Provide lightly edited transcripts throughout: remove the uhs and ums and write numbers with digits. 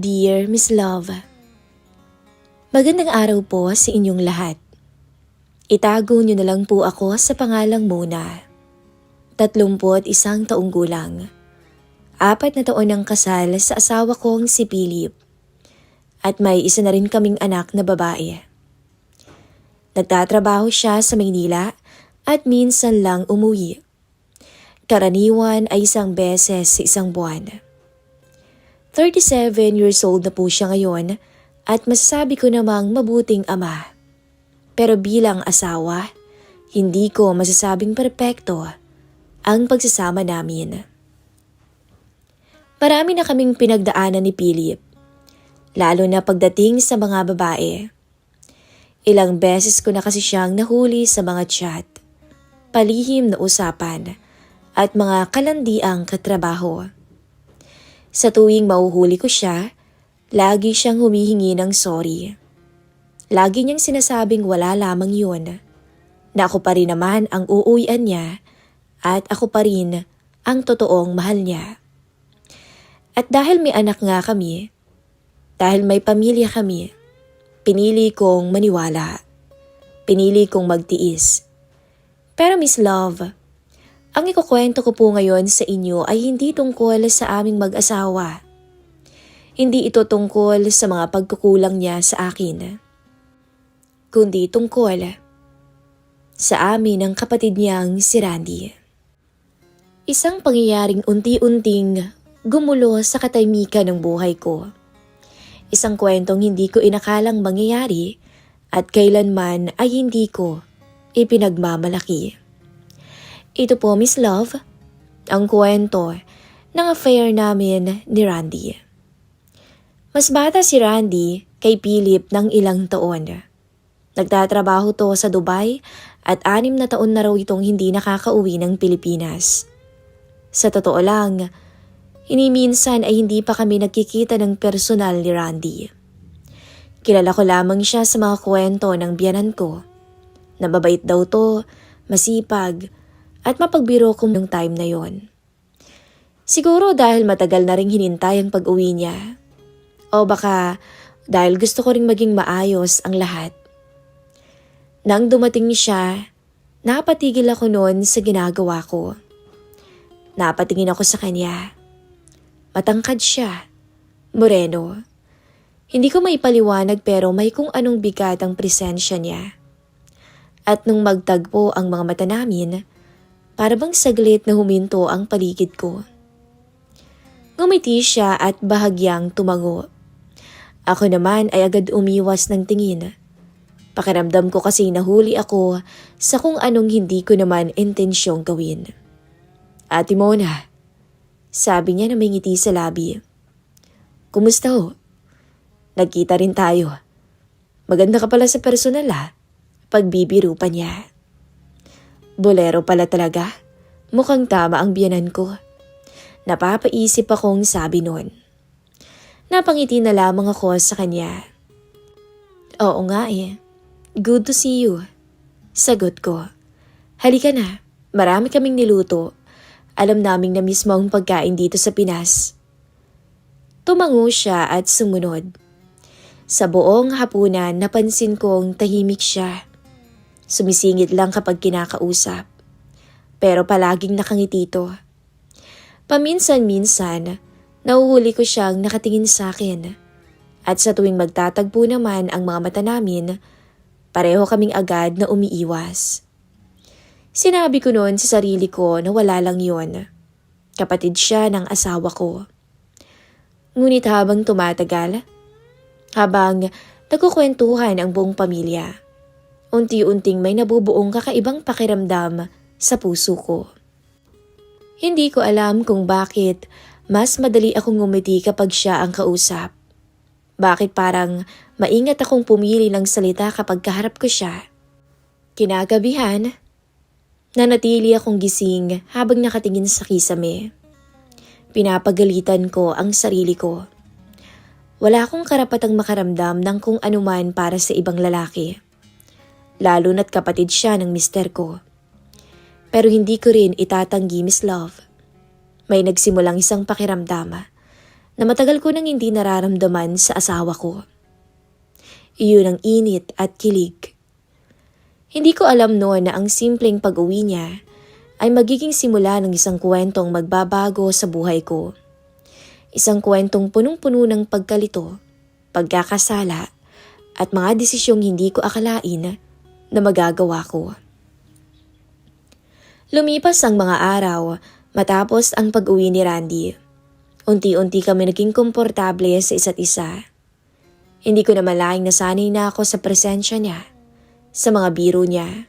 Dear Miss Love, magandang araw po sa inyong lahat. Itago niyo na lang po ako sa pangalang Mona. 31 taong gulang. 4 na taon ng kasal sa asawa kong si Philip. At may isa na rin kaming anak na babae. Nagtatrabaho siya sa Maynila at minsan lang umuwi. Karaniwan ay 1 beses sa 1 buwan. 37 years old na po siya ngayon at masasabi ko namang mabuting ama. Pero bilang asawa, hindi ko masasabing perpekto ang pagsasama namin. Marami na kaming pinagdaanan ni Philip, lalo na pagdating sa mga babae. Ilang beses ko na kasi siyang nahuli sa mga chat, palihim na usapan at mga kalandiang katrabaho. Sa tuwing mahuhuli ko siya, lagi siyang humihingi ng sorry. Lagi niyang sinasabing wala lamang yun, na ako pa rin naman ang uuwian niya at ako pa rin ang totoong mahal niya. At dahil may anak nga kami, dahil may pamilya kami, pinili kong maniwala. Pinili kong magtiis. Pero Miss Love, ang ikukwento ko po ngayon sa inyo ay hindi tungkol sa aming mag-asawa. Hindi ito tungkol sa mga pagkukulang niya sa akin. Kundi tungkol sa amin ng kapatid niyang si Randy. Isang pangyayaring unti-unting gumulo sa katahimikan ng buhay ko. Isang kwentong hindi ko inakalang mangyayari at kailanman ay hindi ko ipinagmamalaki. Ito po, Miss Love, ang kwento ng affair namin ni Randy. Mas bata si Randy kay Philip ng ilang taon. Nagtatrabaho to sa Dubai at 6 na taon na raw itong hindi nakakauwi ng Pilipinas. Sa totoo lang, hiniminsan ay hindi pa kami nagkikita ng personal ni Randy. Kilala ko lamang siya sa mga kwento ng biyanan ko. Nababait daw to, masipag, at mapagbiro ko nung time na yon. Siguro dahil matagal na ring hinintay ang pag-uwi niya. O baka dahil gusto ko ring maging maayos ang lahat. Nang dumating siya, napatigil ako noon sa ginagawa ko. Napatingin ako sa kanya. Matangkad siya, moreno. Hindi ko maipaliwanag pero may kung anong bigat ang presensya niya. At nung magtagpo ang mga mata namin, para bang saglit na huminto ang paligid ko. Ngumiti siya at bahagyang tumango. Ako naman ay agad umiwas ng tingin. Pakiramdam ko kasi nahuli ako sa kung anong hindi ko naman intensyong gawin. Ate Mona, sabi niya na may ngiti sa labi. Kumusta ho? Nagkita rin tayo. Maganda ka pala sa personal ha. Pagbibiro pa niya. Bolero pala talaga. Mukhang tama ang biyanan ko. Napapaisip akong sabi nun. Napangiti na lamang ako sa kanya. Oo nga eh. Good to see you. Sagot ko. Halika na. Marami kaming niluto. Alam naming na mismo ang pagkain dito sa Pinas. Tumango siya at sumunod. Sa buong hapunan napansin kong tahimik siya. Sumisingit lang kapag kinakausap. Pero palaging nakangiti ito. Paminsan-minsan, nahuhuli ko siyang nakatingin sa akin. At sa tuwing magtatagpo naman ang mga mata namin, pareho kaming agad na umiiwas. Sinabi ko noon sa sarili ko na wala lang yon. Kapatid siya ng asawa ko. Ngunit habang tumatagal, habang nagkukwentuhan ang buong pamilya, unti-unting may nabubuong kakaibang pakiramdam sa puso ko. Hindi ko alam kung bakit mas madali akong ngumiti kapag siya ang kausap. Bakit parang maingat akong pumili ng salita kapag kaharap ko siya. Kinagabihan, nanatili akong gising habang nakatingin sa kisame. Pinapagalitan ko ang sarili ko. Wala akong karapatang makaramdam ng kung anuman para sa ibang lalaki. Lalo na't kapatid siya ng mister ko. Pero hindi ko rin itatanggi, Miss Love. May nagsimulang isang pakiramdam na matagal ko nang hindi nararamdaman sa asawa ko. Iyon ang init at kilig. Hindi ko alam noon na ang simpleng pag-uwi niya ay magiging simula ng isang kwentong magbabago sa buhay ko. Isang kwentong punong-puno ng pagkalito, pagkakasala, at mga desisyong hindi ko akalain na magagawa ko. Lumipas ang mga araw matapos ang pag-uwi ni Randy. Unti-unti kami naging komportable sa isa't isa. Hindi ko na malaing nasanay na ako sa presensya niya, sa mga biro niya.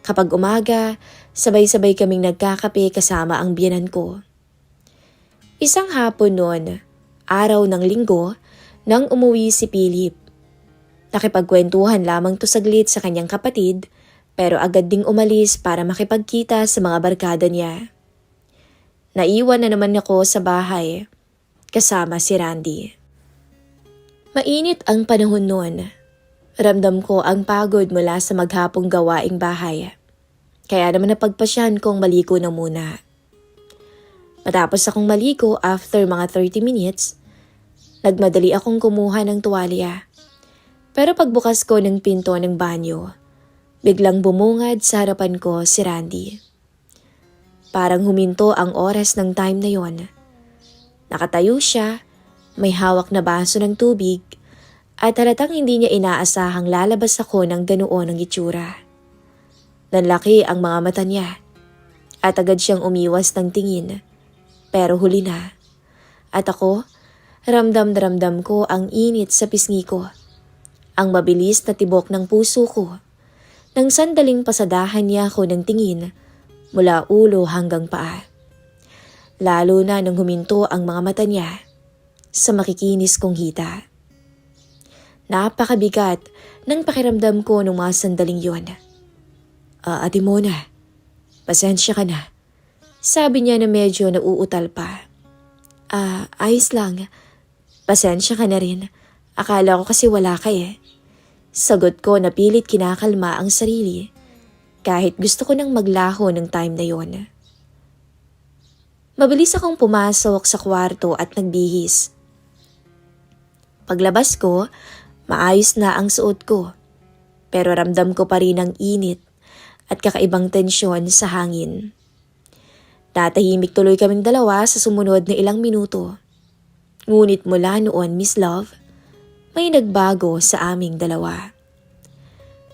Kapag umaga, sabay-sabay kaming nagkakape kasama ang biyenan ko. Isang hapon noon, araw ng linggo, nang umuwi si Philip. Nakipagkwentuhan lamang to saglit sa kanyang kapatid, pero agad ding umalis para makipagkita sa mga barkada niya. Naiwan na naman ako sa bahay, kasama si Randy. Mainit ang panahon noon. Ramdam ko ang pagod mula sa maghapong gawaing bahay. Kaya naman napagpasyahan kong maligo na muna. Matapos akong maligo after mga 30 minutes, nagmadali akong kumuha ng tuwalya. Pero pagbukas ko ng pinto ng banyo, biglang bumungad sa harapan ko si Randy. Parang huminto ang oras ng time na yon. Nakatayo siya, may hawak na baso ng tubig, at halatang hindi niya inaasahang lalabas ako ng ganoon ang itsura. Nanlaki ang mga mata niya, at agad siyang umiwas ng tingin. Pero huli na. At ako, ramdam na ramdam ko ang init sa pisngi ko. Ang mabilis na tibok ng puso ko. Nang sandaling pasadahan niya ako ng tingin mula ulo hanggang paa. Lalo na nang huminto ang mga mata niya sa makikinis kong hita. Napakabigat ng pakiramdam ko nung mga sandaling yon. Ate Mona, pasensya ka na. Sabi niya na medyo nauutal pa. Ayos lang. Pasensya ka na rin. Akala ko kasi wala ka eh. Sagot ko na pilit kinakalma ang sarili. Kahit gusto ko nang maglaho ng time na yon. Mabilis akong pumasok sa kwarto at nagbihis. Paglabas ko, maayos na ang suot ko. Pero ramdam ko pa rin ang init at kakaibang tensyon sa hangin. Natahimik tuloy kaming dalawa sa sumunod na ilang minuto. Ngunit mula noon, Miss Love, may nagbago sa aming dalawa.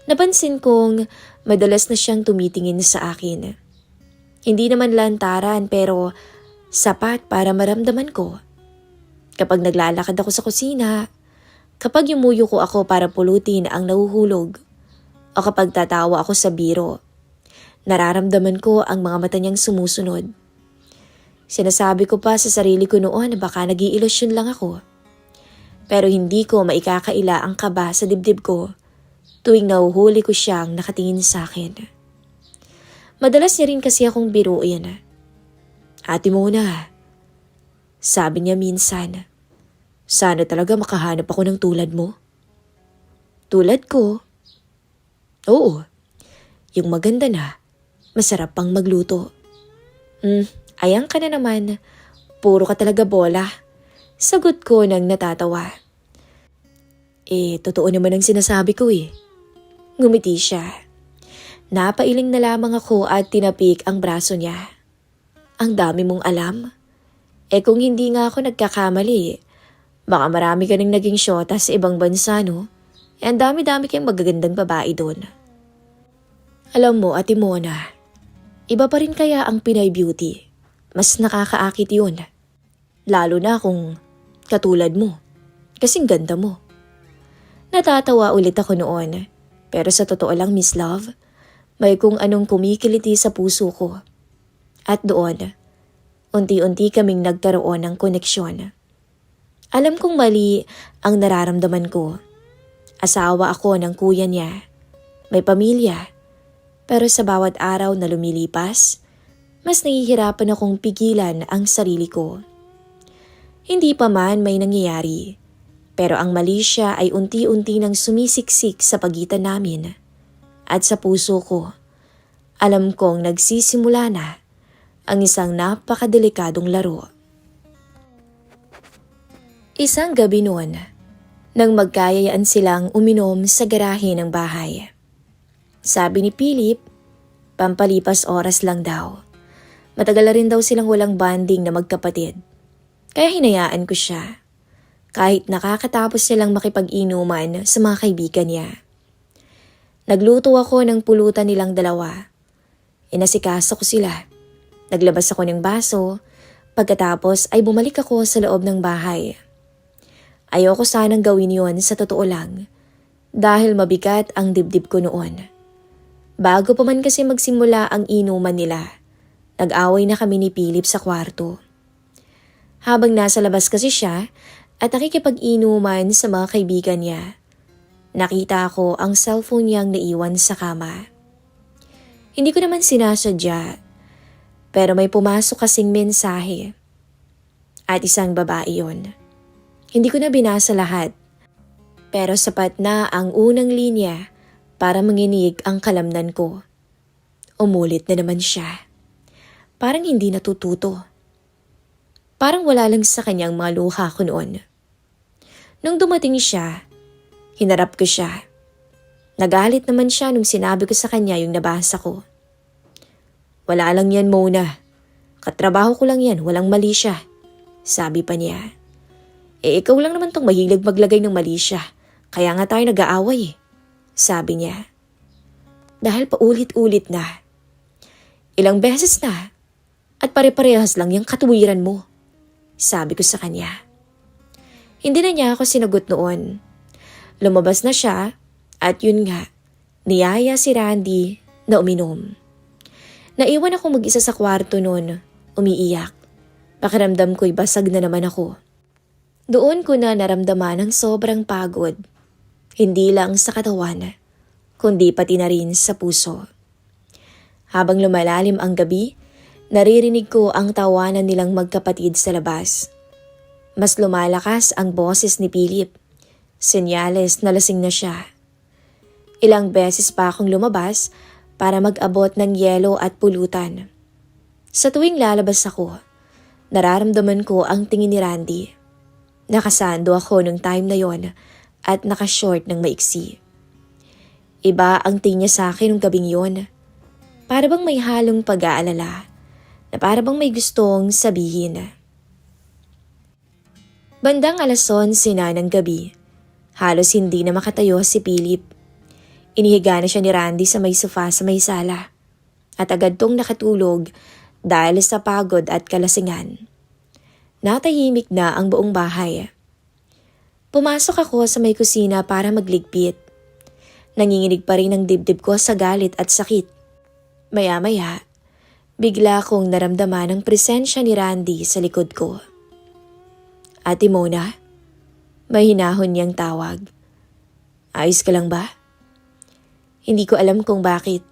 Napansin kong madalas na siyang tumitingin sa akin. Hindi naman lantaran pero sapat para maramdaman ko. Kapag naglalakad ako sa kusina, kapag yumuyo ko ako para pulutin ang nahuhulog, o kapag tatawa ako sa biro, nararamdaman ko ang mga mata niyang sumusunod. Sinasabi ko pa sa sarili ko noon na baka nag-iilusyon lang ako. Pero hindi ko maikakaila ang kaba sa dibdib ko tuwing nahuhuli ko siyang nakatingin sa akin. Madalas niya rin kasi akong biruin. Ate Mona, sabi niya minsan, sana talaga makahanap ako ng tulad mo. Tulad ko? Oo, yung maganda na, masarap pang magluto. Ayan ka na naman, puro ka talaga bola. Sagot ko nang natatawa. Totoo naman ang sinasabi ko eh. Ngumiti siya. Napailing na lamang ako at tinapik ang braso niya. Ang dami mong alam. Kung hindi nga ako nagkakamali, baka marami ka nang naging syota sa ibang bansa, no? Ang dami-dami kayong magagandang babae doon. Alam mo, Ate Mona, iba pa rin kaya ang Pinay Beauty. Mas nakakaakit yun. Lalo na kung katulad mo. Kasing ganda mo. Natatawa ulit ako noon. Pero sa totoo lang, Miss Love, may kung anong kumikiliti sa puso ko. At doon, unti-unti kaming nagkaroon ng koneksyon. Alam kong mali ang nararamdaman ko. Asawa ako ng kuya niya. May pamilya. Pero sa bawat araw na lumilipas, mas nahihirapan akong pigilan ang sarili ko. Hindi pa man may nangyayari, pero ang mali siya ay unti-unti nang sumisiksik sa pagitan namin. At sa puso ko, alam kong nagsisimula na ang isang napakadelikadong laro. Isang gabi noon, nang magkayayaan silang uminom sa garahe ng bahay. Sabi ni Philip, pampalipas oras lang daw. Matagal na rin daw silang walang bonding na magkapatid. Kaya hinayaan ko siya. Kahit nakakatapos silang makipag-inuman sa mga kaibigan niya. Nagluto ako ng pulutan nilang dalawa. Inasikaso ko sila. Naglabas ako ng baso. Pagkatapos ay bumalik ako sa loob ng bahay. Ayoko sanang gawin yon sa totoo lang. Dahil mabigat ang dibdib ko noon. Bago pa man kasi magsimula ang inuman nila, nag-away na kami ni Philip sa kwarto. Habang nasa labas kasi siya at nakikipag-inuman sa mga kaibigan niya, nakita ko ang cellphone niyang naiwan sa kama. Hindi ko naman sinasadya, pero may pumasok kasing mensahe. At isang babae yon. Hindi ko na binasa lahat, pero sapat na ang unang linya para manginig ang kalamnan ko. Umulit na naman siya. Parang hindi natututo. Parang wala lang sa kanyang mga luha ko noon. Nung dumating siya, hinarap ko siya. Nagalit naman siya nung sinabi ko sa kanya yung nabasa ko. Wala lang yan, Mona. Katrabaho ko lang yan, walang mali siya. Sabi pa niya. Ikaw lang naman tong mahilig maglagay ng mali siya. Kaya nga tayo nag-aaway. Sabi niya. Dahil paulit-ulit na. Ilang beses na. At pare-parehas lang yung katuwiran mo. Sabi ko sa kanya. Hindi na niya ako sinagot noon. Lumabas na siya at yun nga, niyaya si Randy na uminom. Naiwan ako mag-isa sa kwarto noon, umiiyak. Pakiramdam ko'y basag na naman ako. Doon ko na naramdaman ang sobrang pagod. Hindi lang sa katawan, kundi pati na rin sa puso. Habang lumalalim ang gabi, naririnig ko ang tawanan nilang magkapatid sa labas. Mas lumalakas ang boses ni Philip. Senyales na lasing na siya. Ilang beses pa akong lumabas para mag-abot ng yelo at pulutan. Sa tuwing lalabas ako, nararamdaman ko ang tingin ni Randy. Nakasando ako nung time na yon at nakashort ng maiksi. Iba ang tingin niya sa akin nung gabing yon. Para bang may halong pag-aalala. Na para bang may gustong sabihin. Bandang 11:00 na ng gabi, halos hindi na makatayo si Philip. Inihiga na siya ni Randy sa may sofa sa may sala at agad tong nakatulog dahil sa pagod at kalasingan. Natahimik na ang buong bahay. Pumasok ako sa may kusina para magligpit. Nanginginig pa rin ang dibdib ko sa galit at sakit. Maya-maya, bigla kong naramdaman ang presensya ni Randy sa likod ko. Ate Mona, may hinahon niyang tawag. Ayos ka lang ba? Hindi ko alam kung bakit,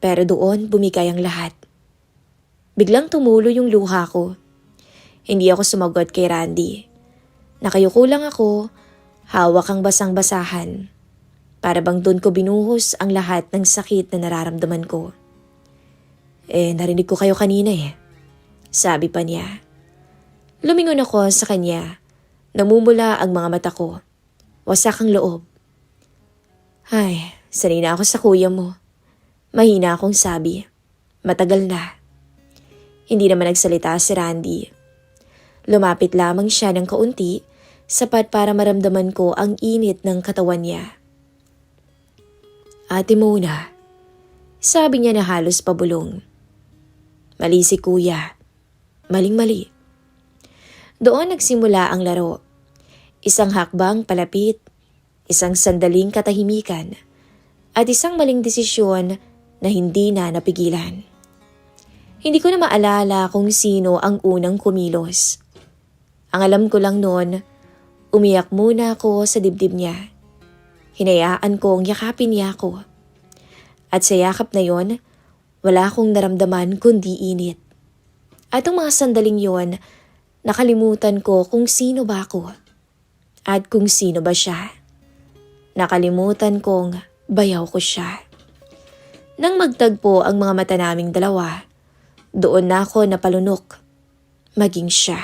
pero doon bumigay ang lahat. Biglang tumulo yung luha ko. Hindi ako sumagot kay Randy. Nakayuko lang ako, hawak ang basang-basahan. Para bang doon ko binuhos ang lahat ng sakit na nararamdaman ko. Narinig ko kayo kanina Sabi pa niya. Lumingon ako sa kanya. Namumula ang mga mata ko. Wasak ang loob. Ay, sanay na ako sa kuya mo. Mahina akong sabi. Matagal na. Hindi naman nagsalita si Randy. Lumapit lamang siya ng kaunti, sapat para maramdaman ko ang init ng katawan niya. Ate Mona, sabi niya na halos pabulong. Mali si kuya. Maling-mali. Doon nagsimula ang laro. Isang hakbang palapit, isang sandaling katahimikan, at isang maling desisyon na hindi na napigilan. Hindi ko na maalala kung sino ang unang kumilos. Ang alam ko lang noon, umiyak muna ako sa dibdib niya. Hinayaan kong yakapin niya ako. At sa yakap na yon, wala akong naramdaman kundi init. At ang mga sandaling yon, nakalimutan ko kung sino ba ako. At kung sino ba siya. Nakalimutan kong bayaw ko siya. Nang magtagpo ang mga mata naming dalawa, doon na ako napalunok. Maging siya.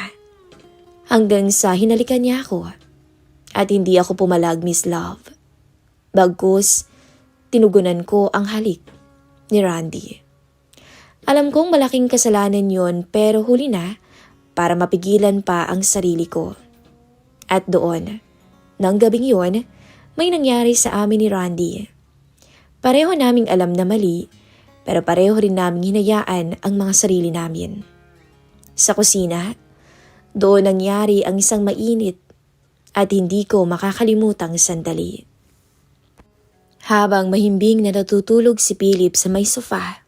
Hanggang sa hinalikan niya ako at hindi ako pumalag, Miss Love. Bagkus, tinugunan ko ang halik ni Randy. Alam kong malaking kasalanan yon pero huli na para mapigilan pa ang sarili ko. At doon, nang gabing yon, may nangyari sa amin ni Randy. Pareho naming alam na mali pero pareho rin naming hinayaan ang mga sarili namin. Sa kusina, doon nangyari ang isang mainit at hindi ko makakalimutang sandali. Habang mahimbing na natutulog si Philip sa may sofa,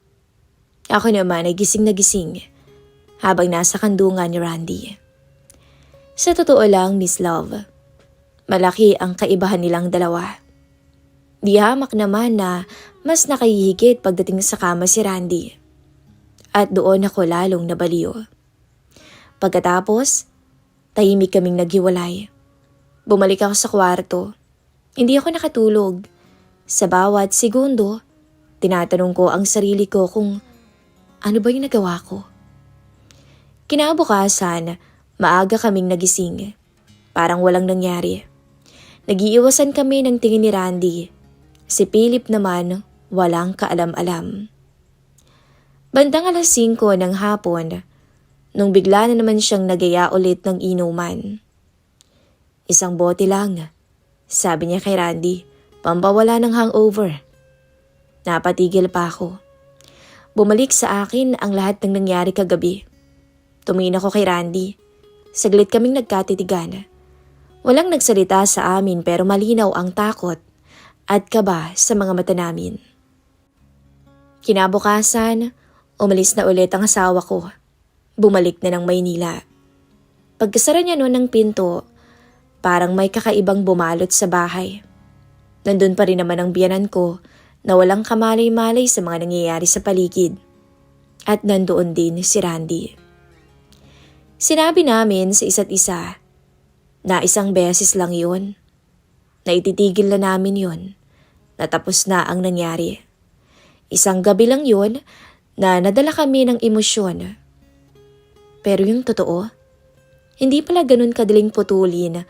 ako naman ay gising na gising habang nasa kandungan ni Randy. Sa totoo lang, Miss Love, malaki ang kaibahan nilang dalawa. Di hamak naman na mas nakahihigit pagdating sa kama si Randy. At doon ako lalong nabaliw. Pagkatapos, tahimik kaming naghiwalay. Bumalik ako sa kwarto. Hindi ako nakatulog. Sa bawat segundo, tinatanong ko ang sarili ko kung ano ba yung nagawa ko. Kinabukasan, maaga kaming nagising. Parang walang nangyari. Nagiiwasan kami ng tingin ni Randy. Si Philip naman, walang kaalam-alam. Bandang 5:00 ng hapon, nung bigla na naman siyang nagaya ulit ng inuman. "Isang bote lang," sabi niya kay Randy, "pampawala ng hangover." Napatigil pa ako. Bumalik sa akin ang lahat ng nangyari kagabi. Tumingin ako kay Randy. Saglit kaming nagkatitigan. Walang nagsalita sa amin pero malinaw ang takot at kaba sa mga mata namin. Kinabukasan, umalis na ulit ang asawa ko. Bumalik na ng Maynila. Pagkasara niya noon ng pinto, parang may kakaibang bumalot sa bahay. Nandun pa rin naman ang biyanan ko na walang kamalay-malay sa mga nangyayari sa paligid. At nandoon din si Randy. Sinabi namin sa isa't isa na isang beses lang yun. Naititigil na namin yun. Natapos na ang nangyari. Isang gabi lang yun na nadala kami ng emosyon. Pero yung totoo, hindi pala ganun kadaling putulin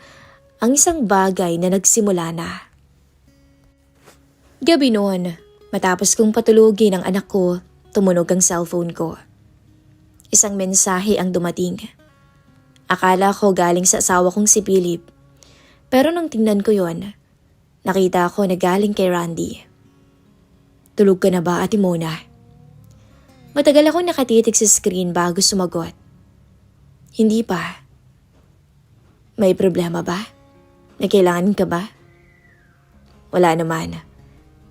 ang isang bagay na nagsimula na. Gabi noon, matapos kong patulugin ang anak ko, tumunog ang cellphone ko. Isang mensahe ang dumating. Akala ko galing sa asawa kong si Philip. Pero nung tingnan ko yon, nakita ko na galing kay Randy. "Tulog ka na ba, Ate Mona?" Matagal akong nakatitig sa screen bago sumagot. "Hindi pa." "May problema ba? Nakailangan ka ba?" "Wala naman.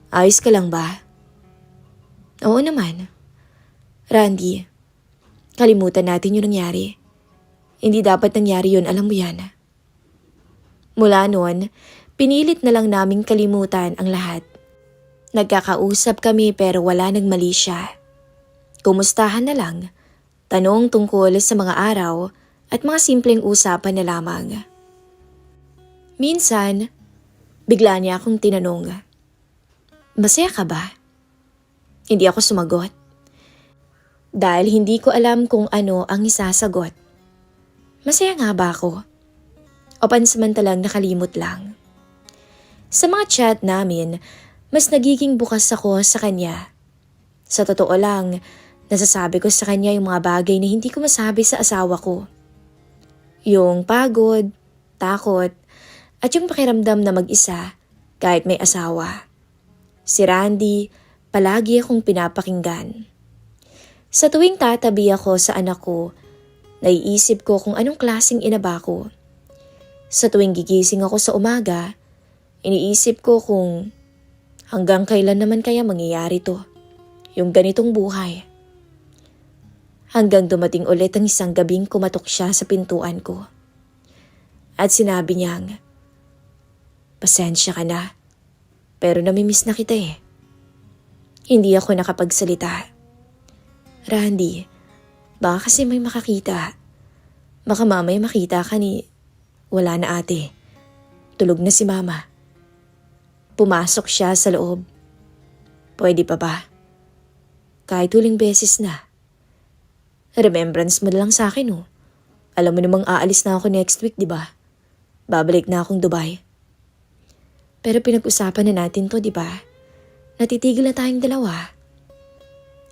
Ayos ka lang ba?" "Oo naman." "Randy, kalimutan natin yung nangyari. Hindi dapat nangyari yun, alam mo yan." Mula noon, pinilit na lang naming kalimutan ang lahat. Nagkakausap kami pero wala nagmali siya. Kumustahan na lang, tanong tungkol sa mga araw at mga simpleng usapan na lamang. Minsan, bigla niya akong tinanong, "Masaya ka ba?" Hindi ako sumagot. Dahil hindi ko alam kung ano ang isasagot. Masaya nga ba ako? O pansamantalang nakalimot lang? Sa mga chat namin, mas nagiging bukas ako sa kanya. Sa totoo lang, nasasabi ko sa kanya yung mga bagay na hindi ko masabi sa asawa ko. Yung pagod, takot, at yung pakiramdam na mag-isa kahit may asawa. Si Randy, palagi akong pinapakinggan. Sa tuwing tatabi ako sa anak ko, naiisip ko kung anong klaseng ina ba ko. Sa tuwing gigising ako sa umaga, iniisip ko kung hanggang kailan naman kaya mangyayari to, yung ganitong buhay. Hanggang dumating ulit ang isang gabing kumatok siya sa pintuan ko. At sinabi niyang, "Pasensya ka na. Pero namimiss na kita eh." Hindi ako nakapagsalita. "Randy, baka kasi may makakita. Baka mamay makita ka ni wala na ate. Tulog na si mama." Pumasok siya sa loob. "Pwede pa ba? Kahit huling beses na. Remembrance mo lang sa akin oh. Alam mo namang aalis na ako next week, di ba? Babalik na akong Dubai. Pero pinag-usapan na natin to, di ba? Natitigil na tayong dalawa.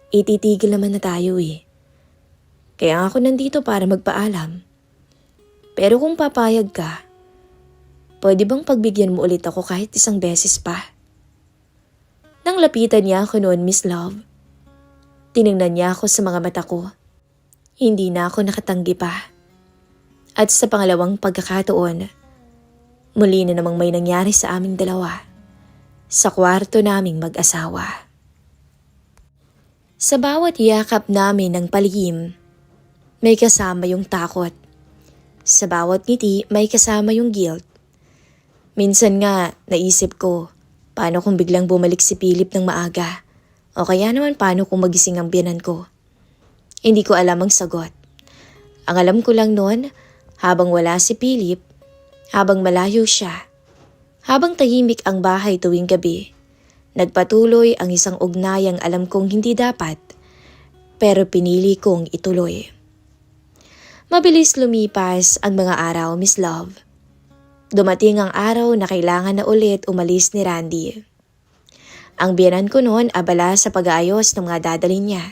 Ititigil naman na tayo eh. Kaya ako nandito para magpaalam. Pero kung papayag ka, pwede bang pagbigyan mo ulit ako kahit isang beses pa? Nang lapitan niya ako noon, Miss Love, tiningnan niya ako sa mga mata ko. Hindi na ako nakatanggi pa. At sa pangalawang pagkakataon, muli na namang may nangyari sa aming dalawa sa kwarto naming mag-asawa. Sa bawat yakap namin ng palihim, may kasama yung takot. Sa bawat ngiti, may kasama yung guilt. Minsan nga, naisip ko, paano kung biglang bumalik si Philip ng maaga? O kaya naman paano kung magising ang biyanan ko? Hindi ko alam ang sagot. Ang alam ko lang noon, habang wala si Philip, habang malayo siya, habang tahimik ang bahay tuwing gabi, nagpatuloy ang isang ugnayang alam kong hindi dapat, pero pinili kong ituloy. Mabilis lumipas ang mga araw, Miss Love. Dumating ang araw na kailangan na ulit umalis ni Randy. Ang biyanan ko noon abala sa pag-aayos ng mga dadalhin niya.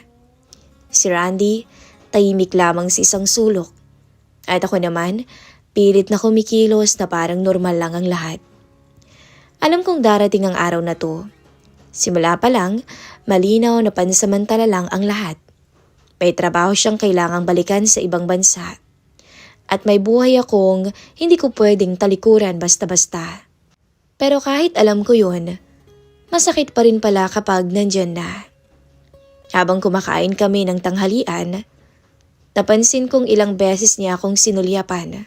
Si Randy, tahimik lamang sa isang sulok. At ako naman, pilit na kumikilos na parang normal lang ang lahat. Alam kong darating ang araw na to. Simula pa lang, malinaw na pansamantala lang ang lahat. May trabaho siyang kailangang balikan sa ibang bansa. At may buhay akong hindi ko pwedeng talikuran basta-basta. Pero kahit alam ko yun, masakit pa rin pala kapag nandyan na. Habang kumakain kami ng tanghalian, napansin kong ilang beses niya akong sinulyapan.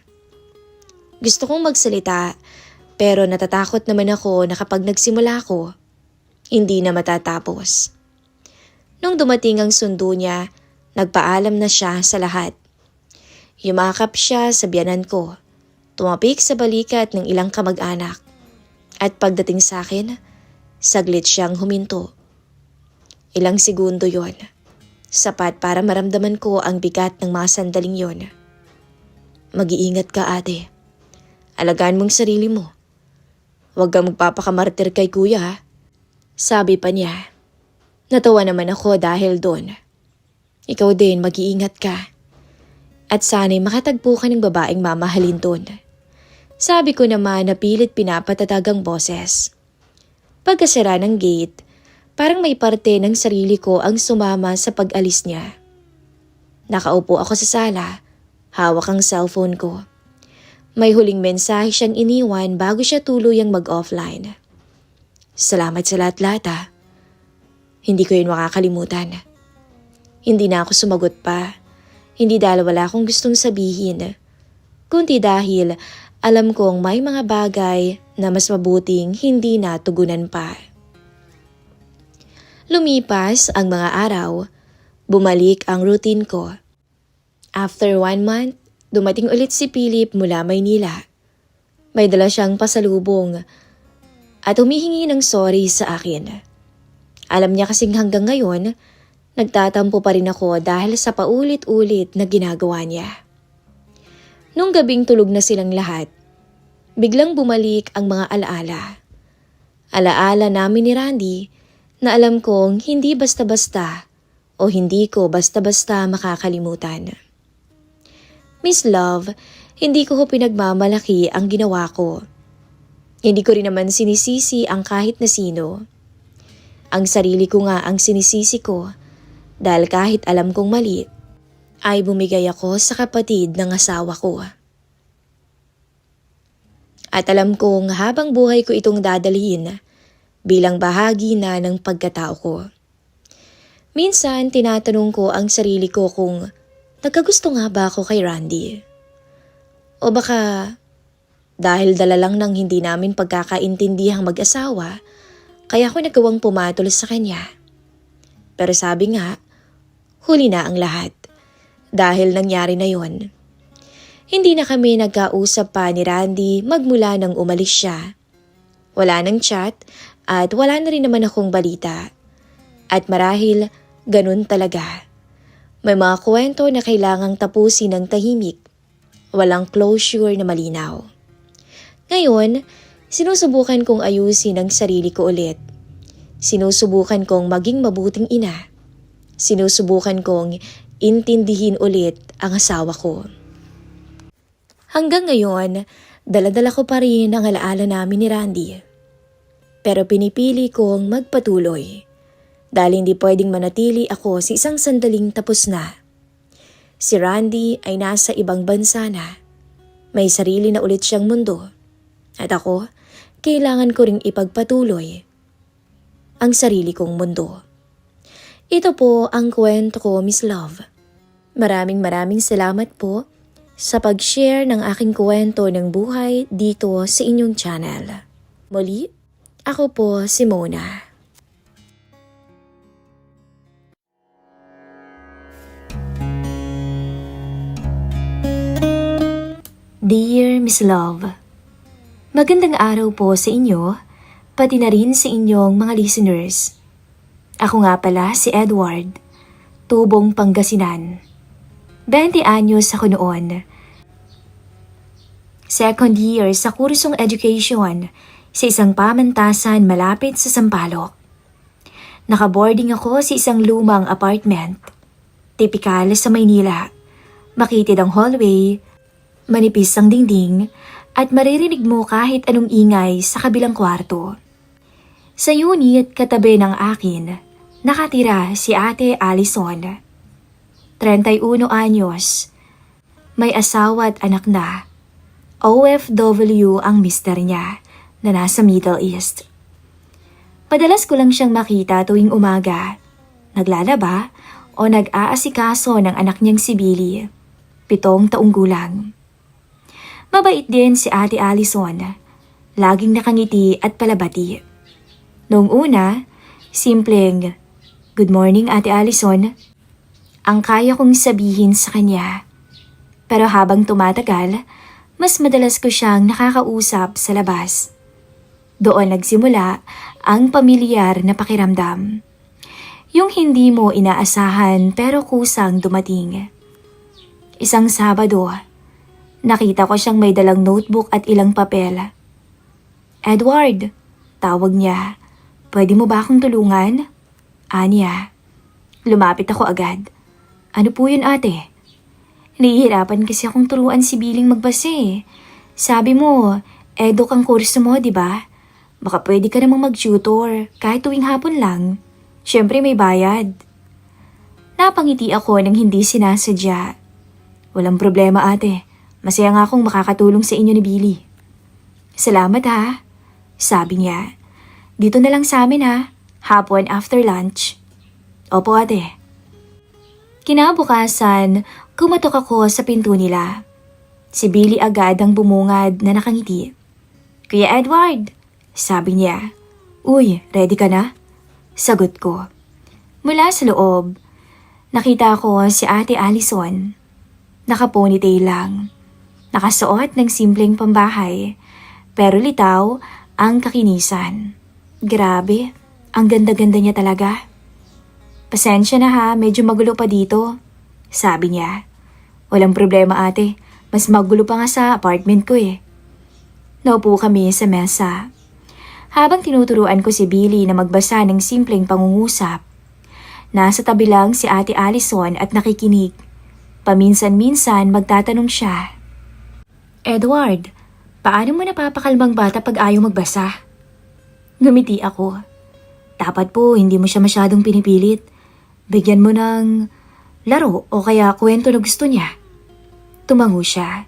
Gusto kong magsalita, pero natatakot naman ako na kapag nagsimula ako, hindi na matatapos. Nung dumating ang sundo niya, nagpaalam na siya sa lahat. Yumakap siya sa biyanan ko, tumapik sa balikat ng ilang kamag-anak. At pagdating sa akin, saglit siyang huminto. Ilang segundo yon. Sapat para maramdaman ko ang bigat ng mga sandaling yon. Mag-iingat ka, ate. Alagaan mong sarili mo. Huwag kang magpapakamartir kay kuya, ha? Sabi pa niya. Natawa naman ako dahil doon. Ikaw din, mag-iingat ka. At sana'y makatagpo ka ng babaeng mamahalin doon. Sabi ko naman na pilit pinapatatag ang boses. Pagkasara ng gate, parang may parte ng sarili ko ang sumama sa pag-alis niya. Nakaupo ako sa sala, hawak ang cellphone ko. May huling mensahe siyang iniwan bago siya tuluyang mag-offline. Salamat sa lahat-lahat, ha. Hindi ko yun makakalimutan. Hindi na ako sumagot pa. Hindi dahil wala akong gustong sabihin, kundi dahil alam kong may mga bagay na mas mabuting hindi natugunan pa. Lumipas ang mga araw, bumalik ang routine ko. After 1 month, dumating ulit si Philip mula Maynila. May dala siyang pasalubong at humihingi ng sorry sa akin. Alam niya kasing hanggang ngayon, nagtatampo pa rin ako dahil sa paulit-ulit na ginagawa niya. Nung gabing tulog na silang lahat, biglang bumalik ang mga alaala. Alaala namin ni Randy na alam kong hindi basta-basta o hindi ko basta-basta makakalimutan. Miss Love, hindi ko pinagmamalaki ang ginawa ko. Hindi ko rin naman sinisisi ang kahit na sino. Ang sarili ko nga ang sinisisi ko. Dahil kahit alam kong mali, ay bumigay ako sa kapatid ng asawa ko. At alam kong habang buhay ko itong dadalhin bilang bahagi na ng pagkatao ko. Minsan tinatanong ko ang sarili ko kung nagkagusto nga ba ako kay Randy? O baka dahil dala lang ng hindi namin pagkakaintindihang mag-asawa, kaya ako nagawang pumatol sa kanya. Pero sabi nga, huli na ang lahat. Dahil nangyari na yon. Hindi na kami nagkausap pa ni Randy magmula nang umalis siya. Wala nang chat at wala na rin naman akong balita. At marahil ganun talaga. May mga kwento na kailangang tapusin ng tahimik Walang closure na malinaw. Ngayon, sinusubukan kong ayusin ang sarili ko ulit. Sinusubukan kong maging mabuting ina. Sinusubukan kong intindihin ulit ang asawa ko. Hanggang ngayon, dala-dala ko pa rin ang alaala namin ni Randy. Pero pinipili kong magpatuloy dahil hindi pwedeng manatili ako sa isang sandaling tapos na. Si Randy ay nasa ibang bansa na. May sarili na ulit siyang mundo. At ako, kailangan ko ring ipagpatuloy ang sarili kong mundo. Ito po ang kwento ko, Miss Love. Maraming salamat po sa pag-share ng aking kwento ng buhay dito sa inyong channel. Muli, ako po si Mona. Dear Miss Love, magandang araw po sa inyo, pati na rin sa inyong mga listeners. Ako nga pala si Edward, Tubong, Pangasinan. 20 anyos ako noon. Second year sa kursong education sa isang pamantasan malapit sa Sampaloc. Nakaboarding ako sa isang lumang apartment. Tipikal sa Maynila. Makitid ang hallway, manipis ang dingding, at maririnig mo kahit anong ingay sa kabilang kwarto. Sa unit katabi ng akin, nakatira si Ate Alison. 31 anyos. May asawa at anak na. OFW ang mister niya na nasa Middle East. Padalas ko lang siyang makita tuwing umaga. Naglalaba o nag-aasikaso ng anak niyang si Billy, 7 taong gulang. Mabait din si Ate Alison. Laging nakangiti at palabati. Noong una, simpleng, "Good morning, Ate Alison," ang kaya kong sabihin sa kanya. Pero habang tumatagal, mas madalas ko siyang nakakausap sa labas. Doon nagsimula ang pamilyar na pakiramdam. Yung hindi mo inaasahan pero kusang dumating. Isang Sabado, nakita ko siyang may dalang notebook at ilang papel. "Edward," tawag niya, "pwede mo ba akong tulungan?" Anya. Lumapit ako agad. "Ano po yun, ate?" "Nahihirapan kasi akong turuan si Biling magbasa eh. Sabi mo, eduk ang kurso mo, di ba? Baka pwede ka namang mag-tutor kahit tuwing hapon lang. Siyempre may bayad." Napangiti ako nang hindi sinasadya. "Walang problema, ate. Masaya nga akong makakatulong sa inyo ni Billy." "Salamat ha," sabi niya. "Dito na lang sa amin ha, hapon after lunch." "Opo, ate." Kinabukasan, kumatok ako sa pinto nila. Si Billy agad ang bumungad na nakangiti. "Kuya Edward," sabi niya. "Uy, ready ka na?" Sagot ko. Mula sa loob, nakita ko si Ate Alison. Naka-ponytail lang. Nakasuot ng simpleng pambahay, pero litaw ang kakinisan. Grabe, ang ganda-ganda niya talaga. "Pasensya na ha, medyo magulo pa dito," sabi niya. "Walang problema, ate, mas magulo pa nga sa apartment ko eh." Naupo kami sa mesa. Habang tinuturuan ko si Billy na magbasa ng simpleng pangungusap, nasa tabi lang si Ate Alison at nakikinig. Paminsan-minsan magtatanong siya. "Edward, paano mo napapakalmang bata pag ayaw magbasa?" Ngumiti ako. "Dapat po hindi mo siya masyadong pinipilit. Bigyan mo ng laro o kaya kwento na gusto niya." Tumango siya.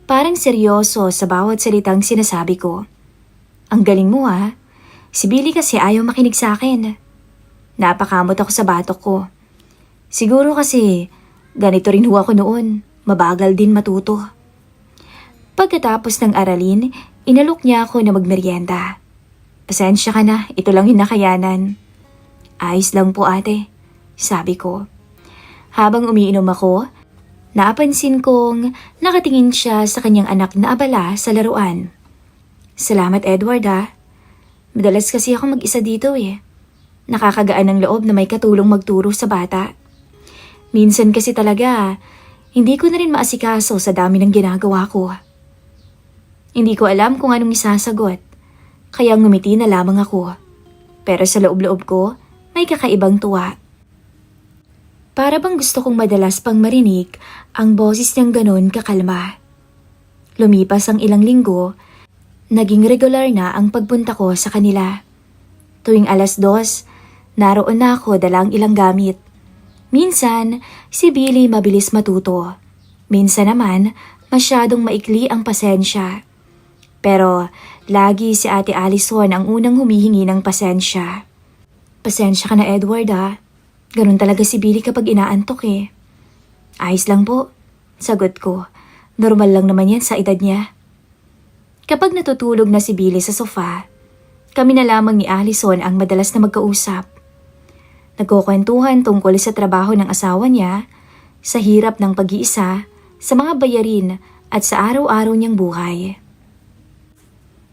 Parang seryoso sa bawat salitang sinasabi ko. "Ang galing mo ha. Si Billy kasi ayaw makinig sa akin." Napakamot ako sa batok ko. Siguro kasi ganito rin ho ako noon. Mabagal din matuto. Pagkatapos ng aralin, inalok niya ako na magmeryenda. "Pasensya ka na, ito lang yung nakayanan." "Ayos lang po ate," sabi ko. Habang umiinom ako, napansin kong nakatingin siya sa kanyang anak na abala sa laruan. "Salamat Edward ha. Madalas kasi ako mag-isa dito eh. Nakakagaan ng loob na may katulong magturo sa bata. Minsan kasi talaga, Hindi ko na rin maasikaso sa dami ng ginagawa ko. Hindi ko alam kung anong isasagot, kaya ngumiti na lamang ako. Pero sa loob-loob ko, may kakaibang tuwa. Para bang gusto kong madalas pang marinig ang boses niyang ganon kakalma. Lumipas ang ilang linggo, naging regular na ang pagpunta ko sa kanila. Tuwing 2:00, naroon na ako dalang ilang gamit. Minsan, si Billy mabilis matuto. Minsan naman, masyadong maikli ang pasensya. Pero lagi si Ate Allison ang unang humihingi ng pasensya. Pasensya ka na, Edward, ha? Ganun talaga si Billy kapag inaantok eh. Ayos lang po, sagot ko. Normal lang naman yan sa edad niya. Kapag natutulog na si Billy sa sofa, kami na lamang ni Allison ang madalas na magkausap. Nagkukwentuhan tungkol sa trabaho ng asawa niya, sa hirap ng pag-iisa, sa mga bayarin at sa araw-araw niyang buhay.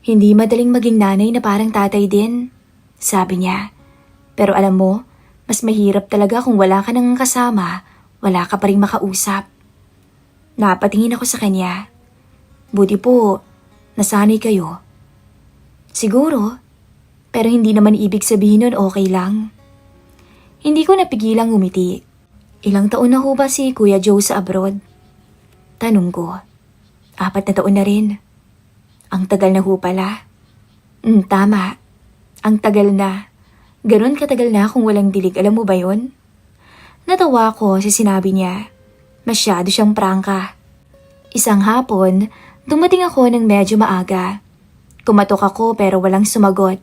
Hindi madaling maging nanay na parang tatay din, sabi niya. Pero alam mo, mas mahirap talaga kung wala ka nang kasama, wala ka pa rin makausap. Napatingin ako sa kanya. Buti po, nasanay kayo. Siguro, pero hindi naman ibig sabihin nun okay lang. Hindi ko napigilang ngumiti. Ilang taon na ho ba si Kuya Joe sa abroad? Tanong ko. 4 na taon na rin. Ang tagal na ho pala. Tama. Ang tagal na. Ganon katagal na kung walang dilig, alam mo ba yon? Natawa ko sa sinabi niya. Masyado siyang prangka. Isang hapon, dumating ako ng medyo maaga. Kumatok ako pero walang sumagot.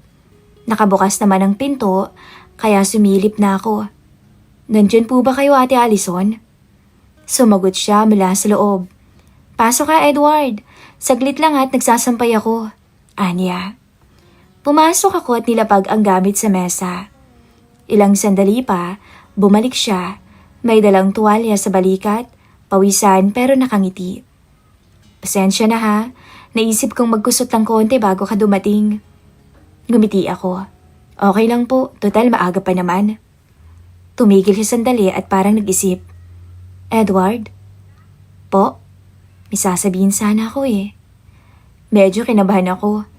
Nakabukas naman ang pinto, kaya sumilip na ako. Nandiyan po ba kayo, Ate Allison? Sumagot siya mula sa loob. Pasok ka, Edward. Saglit lang at nagsasampay ako. Anya. Pumasok ako at nilapag ang gamit sa mesa. Ilang sandali pa, bumalik siya. May dalang tuwalya sa balikat, pawisan pero nakangiti. Pasensya na ha, naisip kong magkusot ng konti bago ka dumating. Ngumiti ako. Okay lang po, total maaga pa naman. Tumigil siya sandali at parang nag-isip. Edward? Po? May sasabihin sana ako eh. Medyo kinabahan ako.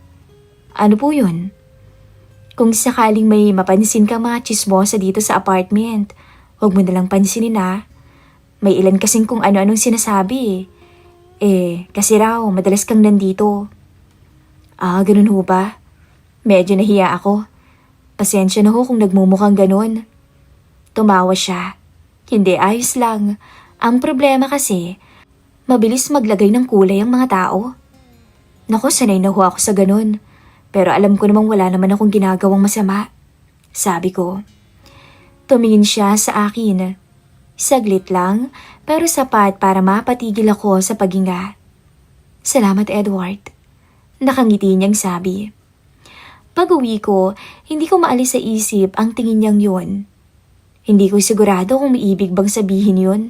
Ano po yun? Kung sakaling may mapansin kang mga chismosa dito sa apartment, huwag mo nalang pansinin ha. May ilan kasing kung ano-anong sinasabi eh. Kasi raw, madalas kang nandito. Ganun ho ba? Medyo nahiya ako. Pasensya na ho kung nagmumukhang ganun. Tumawa siya. Hindi, ayos lang. Ang problema kasi, mabilis maglagay ng kulay ang mga tao. Naku, sanay na ho ako sa ganun. Pero alam ko namang wala naman akong ginagawang masama. Sabi ko. Tumingin siya sa akin. Saglit lang, pero sapat para mapatigil ako sa paghinga. Salamat, Edward. Nakangiti niyang sabi. Pag-uwi ko, hindi ko maalis sa isip ang tingin niyang yun. Hindi ko sigurado kung may ibig bang sabihin yun.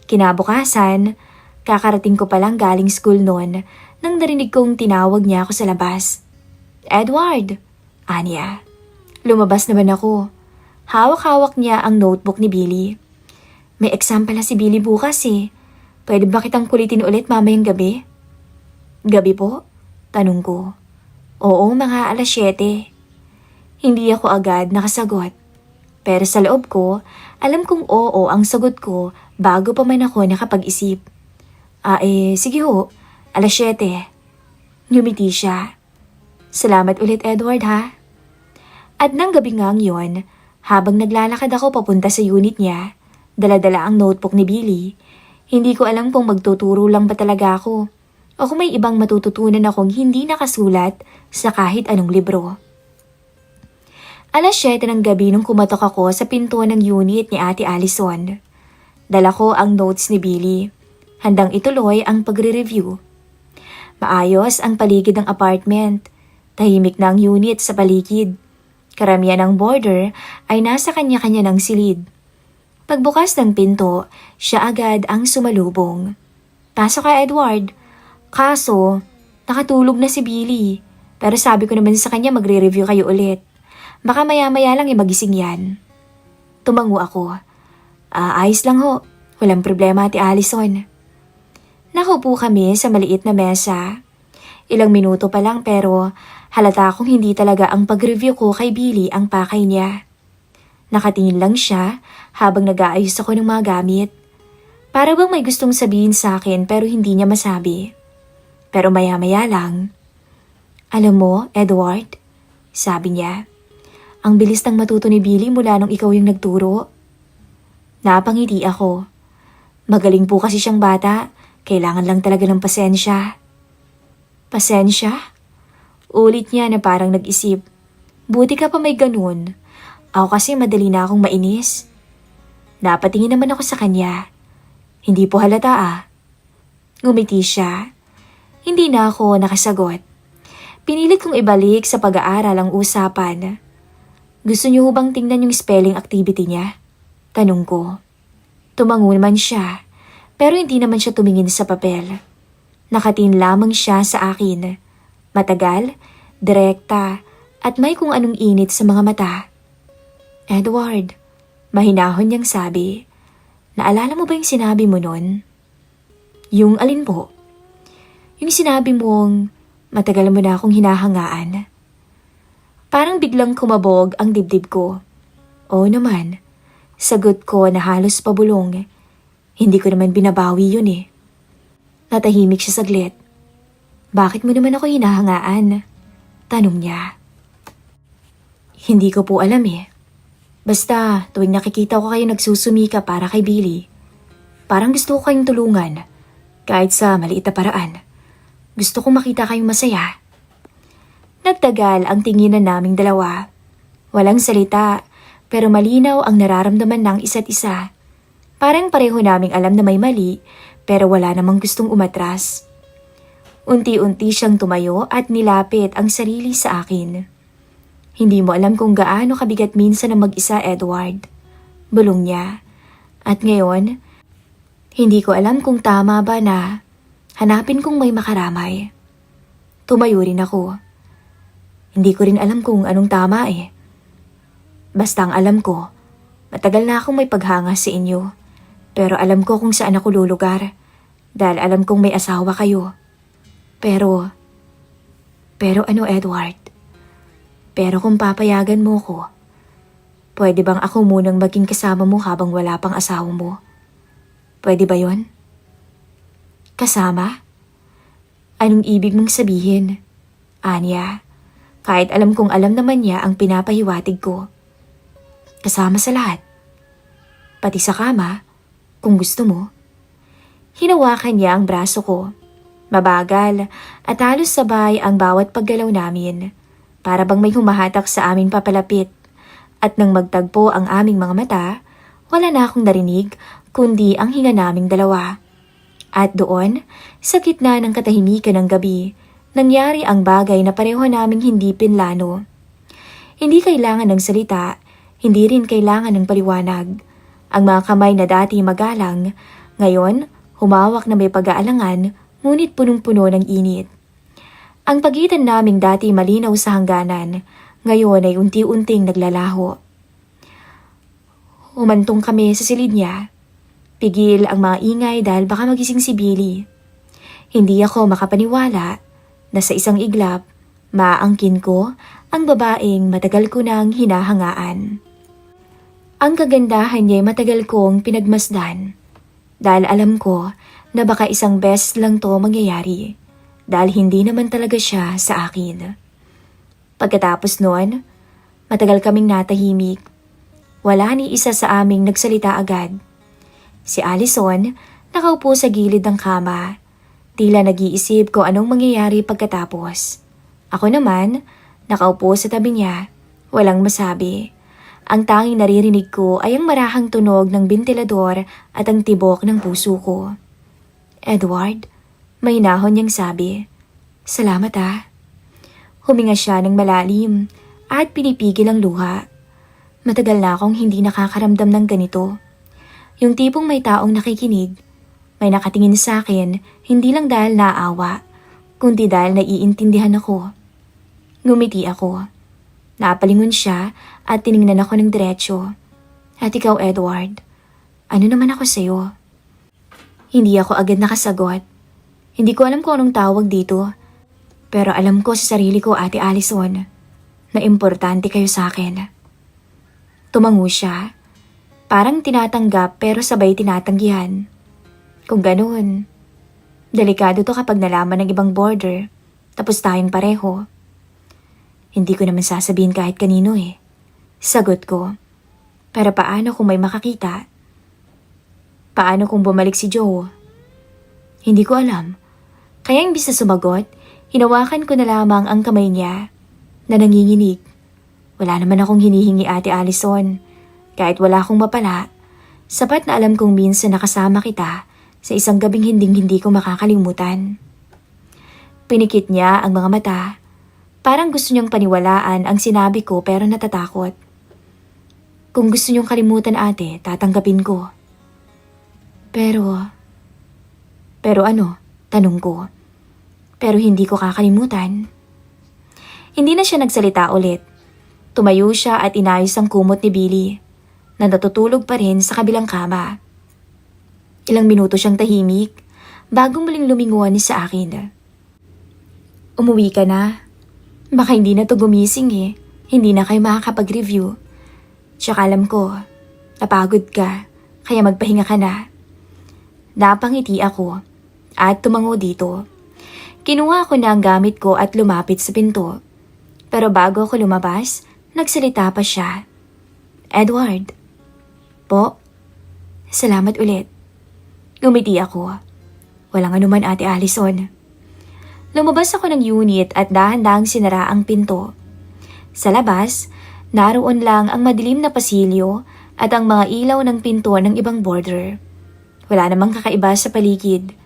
Kinabukasan, kakarating ko palang galing school noon nang narinig kong tinawag niya ako sa labas. Edward! Anya. Lumabas naman ako. Hawak-hawak niya ang notebook ni Billy. May exam pala si Billy bukas eh. Pwede ba kitang kulitin ulit mamayang gabi? Gabi po? Tanong ko. Oo, mga 7:00. Hindi ako agad nakasagot. Pero sa loob ko, alam kong oo ang sagot ko bago pa man ako nakapag-isip. Sige ho, 7:00. Ngumiti siya. Salamat ulit, Edward, ha? At nang gabi ngang yon, habang naglalakad ako papunta sa unit niya, dala-dala ang notebook ni Billy, hindi ko alam kung magtuturo lang ba talaga ako o kung may ibang matututunan akong hindi nakasulat sa kahit anong libro. 7:00 ng gabi nung kumatok ako sa pinto ng unit ni Ate Allison. Dala ko ang notes ni Billy. Handang ituloy ang pagre-review. Maayos ang paligid ng apartment. Tahimik na ang unit sa paligid. Karamihan ng border ay nasa kanya-kanya ng silid. Pagbukas ng pinto, siya agad ang sumalubong. Pasok ka, Edward. Kaso, nakatulog na si Billy. Pero sabi ko naman sa kanya magre-review kayo ulit. Baka maya-maya lang magising yan. Tumango ako. Ayos lang ho. Walang problema, Ate Allison. Nakaupo kami sa maliit na mesa. Ilang minuto pa lang pero halata akong hindi talaga ang pag-review ko kay Billy ang pakay niya. Nakatingin lang siya habang nag-aayos ako ng mga gamit. Para bang may gustong sabihin sa akin pero hindi niya masabi. Pero maya-maya lang. Alam mo, Edward, sabi niya, ang bilis ng matuto ni Billy mula nung ikaw yung nagturo. Napangiti ako. Magaling po kasi siyang bata, kailangan lang talaga ng pasensya. Pasensya? Ulit niya na parang nag-isip. Buti ka pa may ganun. Ako kasi madali na akong mainis. Napatingin naman ako sa kanya. Hindi po halata ah. Ngumiti siya. Hindi na ako nakasagot. Pinilit kong ibalik sa pag-aaral ang usapan. Gusto niyo bang tingnan yung spelling activity niya? Tanong ko. Tumango naman siya, pero hindi naman siya tumingin sa papel. Nakatingin lamang siya sa akin. Matagal, direkta, at may kung anong init sa mga mata. Edward, mahinahon niyang sabi. Naalala mo ba yung sinabi mo nun? Yung alin po? Yung sinabi mong matagal mo na akong hinahangaan. Parang biglang kumabog ang dibdib ko. Oo naman, sagot ko na halos pabulong. Hindi ko naman binabawi yun eh. Natahimik siya saglit. Bakit mo naman ako hinahangaan? Tanong niya. Hindi ko po alam eh. Basta tuwing nakikita ko kayo nagsusumika para kay Billy, parang gusto ko kayong tulungan, kahit sa maliit na paraan. Gusto kong makita kayong masaya. Nagtagal ang tinginan naming dalawa. Walang salita, pero malinaw ang nararamdaman ng isa't isa. Parang pareho naming alam na may mali, pero wala namang gustong umatras. Unti-unti siyang tumayo at nilapit ang sarili sa akin. Hindi mo alam kung gaano kabigat minsan ang mag-isa, Edward. Bulong niya. At ngayon, hindi ko alam kung tama ba na hanapin kong may makaramay. Tumayo rin ako. Hindi ko rin alam kung anong tama eh. Basta ang alam ko, matagal na akong may paghanga sa inyo. Pero alam ko kung saan ako lulugar. Dahil alam kong may asawa kayo. Pero ano, Edward? Pero kung papayagan mo ko, pwede bang ako munang maging kasama mo habang wala pang asawa mo? Pwede ba yon? Kasama? Anong ibig mong sabihin? Anya, kahit alam kong alam naman niya ang pinapahiwatig ko. Kasama sa lahat. Pati sa kama, kung gusto mo. Hinawakan niya ang braso ko. Mabagal at halos sabay ang bawat paggalaw namin. Para bang may humahatak sa aming papalapit. At nang magtagpo ang aming mga mata, wala na akong narinig kundi ang hinga naming dalawa. At doon, sa gitna ng katahimikan ng gabi, nangyari ang bagay na pareho naming hindi pinlano. Hindi kailangan ng salita, hindi rin kailangan ng paliwanag. Ang mga kamay na dati magalang, ngayon humawak na may pag-aalangan ngunit punong-puno ng init. Ang pagitan naming dati malinaw sa hangganan, ngayon ay unti-unting naglalaho. Umantong kami sa silid niya. Pigil ang mga ingay dahil baka magising si Billy. Hindi ako makapaniwala na sa isang iglap, maangkin ko ang babaeng matagal ko nang hinahangaan. Ang kagandahan niya ay matagal kong pinagmasdan dahil alam ko na baka isang beses lang to mangyayari. Dahil hindi naman talaga siya sa akin. Pagkatapos noon, matagal kaming natahimik. Wala ni isa sa aming nagsalita agad. Si Allison nakaupo sa gilid ng kama. Tila nag-iisip ko anong mangyayari pagkatapos. Ako naman, nakaupo sa tabi niya. Walang masabi. Ang tanging naririnig ko ay ang marahang tunog ng bentilador at ang tibok ng puso ko. Edward, may nahon niyang sabi. Salamat ah. Huminga siya ng malalim at pinipigil ang luha. Matagal na akong hindi nakakaramdam ng ganito. Yung tipong may taong nakikinig, may nakatingin sa akin, hindi lang dahil naawa, kundi dahil naiintindihan ako. Ngumiti ako. Napalingon siya at tiningnan ako ng diretsyo. At ikaw, Edward, ano naman ako sa'yo? Hindi ako agad nakasagot. Hindi ko alam kung anong tawag dito. Pero alam ko sa sarili ko, Ate Allison, na importante kayo sa akin. Tumango siya. Parang tinatanggap pero sabay tinatanggihan. Kung ganoon, delikado to kapag nalaman ng ibang border, tapos tayong pareho. Hindi ko naman sasabihin kahit kanino eh. Sagot ko. Pero paano kung may makakita? Paano kung bumalik si Joe? Hindi ko alam. Kaya imbis na sumagot, hinawakan ko na lamang ang kamay niya na nanginginig. Wala naman akong hinihingi, Ate Allison. Kahit wala akong mapala, sapat na alam kong minsan nakasama kita sa isang gabing hinding-hindi ko makakalimutan. Pinikit niya ang mga mata. Parang gusto niyang paniwalaan ang sinabi ko pero natatakot. Kung gusto niyong kalimutan, ate, tatanggapin ko. Pero ano? Tanong ko. Pero hindi ko kakalimutan. Hindi na siya nagsalita ulit. Tumayo siya at inayos ang kumot ni Billy na natutulog pa rin sa kabilang kama. Ilang minuto siyang tahimik bago muling lumingon sa akin. Umuwi ka na? Baka hindi na to gumising eh. Hindi na kayo makakapag-review. Tsaka alam ko, napagod ka, kaya magpahinga ka na. Napangiti ako at tumango dito. Kinuha ko na ang gamit ko at lumapit sa pinto. Pero bago ako lumabas, nagsalita pa siya. Edward. Po? Salamat ulit. Ngumiti ako. Walang anuman, Ate Allison. Lumabas ako ng unit at dahan-dahang sinara ang pinto. Sa labas, naroon lang ang madilim na pasilyo at ang mga ilaw ng pinto ng ibang border. Wala namang kakaiba sa paligid.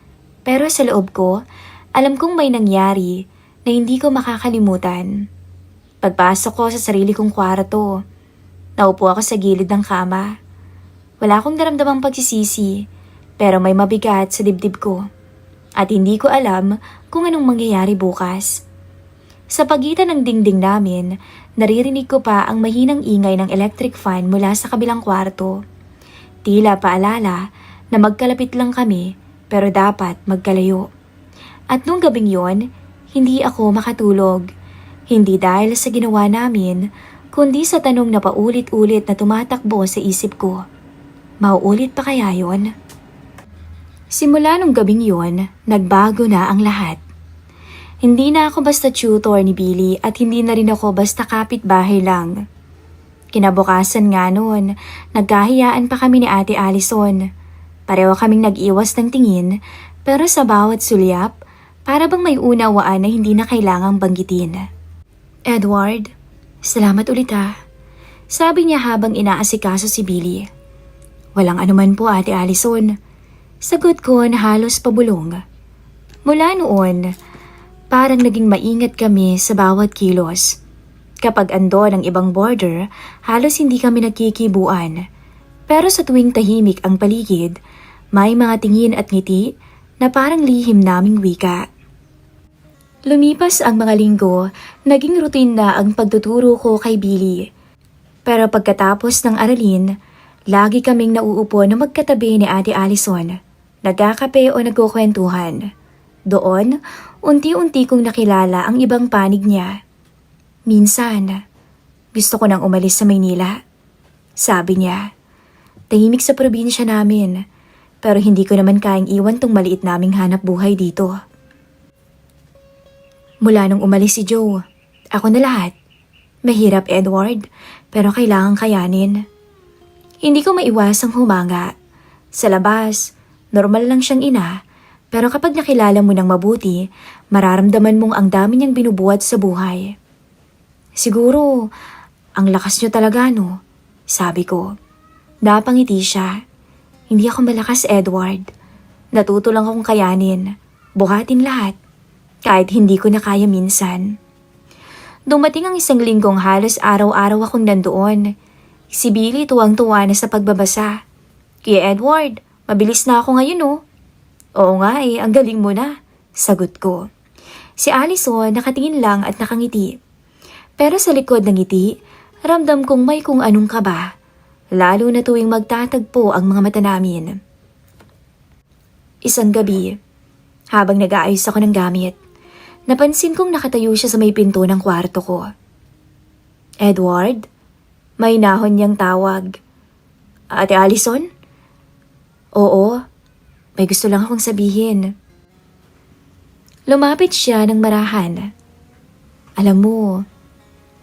Pero sa loob ko, alam kong may nangyari na hindi ko makakalimutan. Pagpasok ko sa sarili kong kwarto, naupo ako sa gilid ng kama. Wala akong naramdamang pagsisisi, pero may mabigat sa dibdib ko. At hindi ko alam kung anong mangyayari bukas. Sa pagitan ng dingding namin, naririnig ko pa ang mahinang ingay ng electric fan mula sa kabilang kwarto. Tila paalala na magkalapit lang kami pero dapat magkalayo. At nung gabing yon, hindi ako makatulog. Hindi dahil sa ginawa namin, kundi sa tanong na paulit-ulit na tumatakbo sa isip ko. Mauulit pa kaya yon? Simula nung gabing yon, nagbago na ang lahat. Hindi na ako basta tutor ni Billy at hindi na rin ako basta kapitbahay lang. Kinabukasan nga noon, nagkahiyaan pa kami ni Ate Allison. Pareho kaming nag-iwas ng tingin pero sa bawat sulyap, para bang may unawaan na hindi na kailangang banggitin. Edward, salamat ulit ha. Sabi niya habang inaasikaso si Billy. Walang anuman po, Ate Allison. Sagot ko na halos pabulong. Mula noon, parang naging maingat kami sa bawat kilos. Kapag ando ng ibang border, halos hindi kami nagkikibuan. Pero sa tuwing tahimik ang paligid, may mga tingin at ngiti na parang lihim naming wika. Lumipas ang mga linggo, naging routine na ang pagtuturo ko kay Billy. Pero pagkatapos ng aralin, lagi kaming nauupo na magkatabi ni Ate Allison. Nagkakape o nagkukwentuhan. Doon, unti-unti kong nakilala ang ibang panig niya. Minsan, gusto ko nang umalis sa Maynila. Sabi niya, tahimik sa probinsya namin, pero hindi ko naman kayang iwan tong maliit naming hanap buhay dito. Mula nung umalis si Joe, ako na lahat. Mahirap, Edward, pero kailangang kayanin. Hindi ko maiwasang humanga. Sa labas, normal lang siyang ina, pero kapag nakilala mo ng mabuti, mararamdaman mong ang dami niyang binubuhat sa buhay. Siguro, ang lakas niyo talaga, no? Sabi ko. Napangiti siya. Hindi ako malakas, Edward. Natuto lang akong kayanin. Buhatin lahat. Kahit hindi ko na kaya minsan. Dumating ang isang linggong halos araw-araw akong nandoon. Si Billy tuwang-tuwa na sa pagbabasa. Kaya Edward, mabilis na ako ngayon oh. Oo nga eh, ang galing mo na. Sagot ko. Si Allison nakatingin lang at nakangiti. Pero sa likod ng ngiti, ramdam kong may kung anong kaba. Lalo na tuwing magtatagpo ang mga mata namin. Isang gabi, habang nag-aayos ako ng gamit, napansin kong nakatayo siya sa may pinto ng kwarto ko. Edward? May nahon niyang tawag. Ate Allison? Oo, may gusto lang akong sabihin. Lumapit siya ng marahan. Alam mo,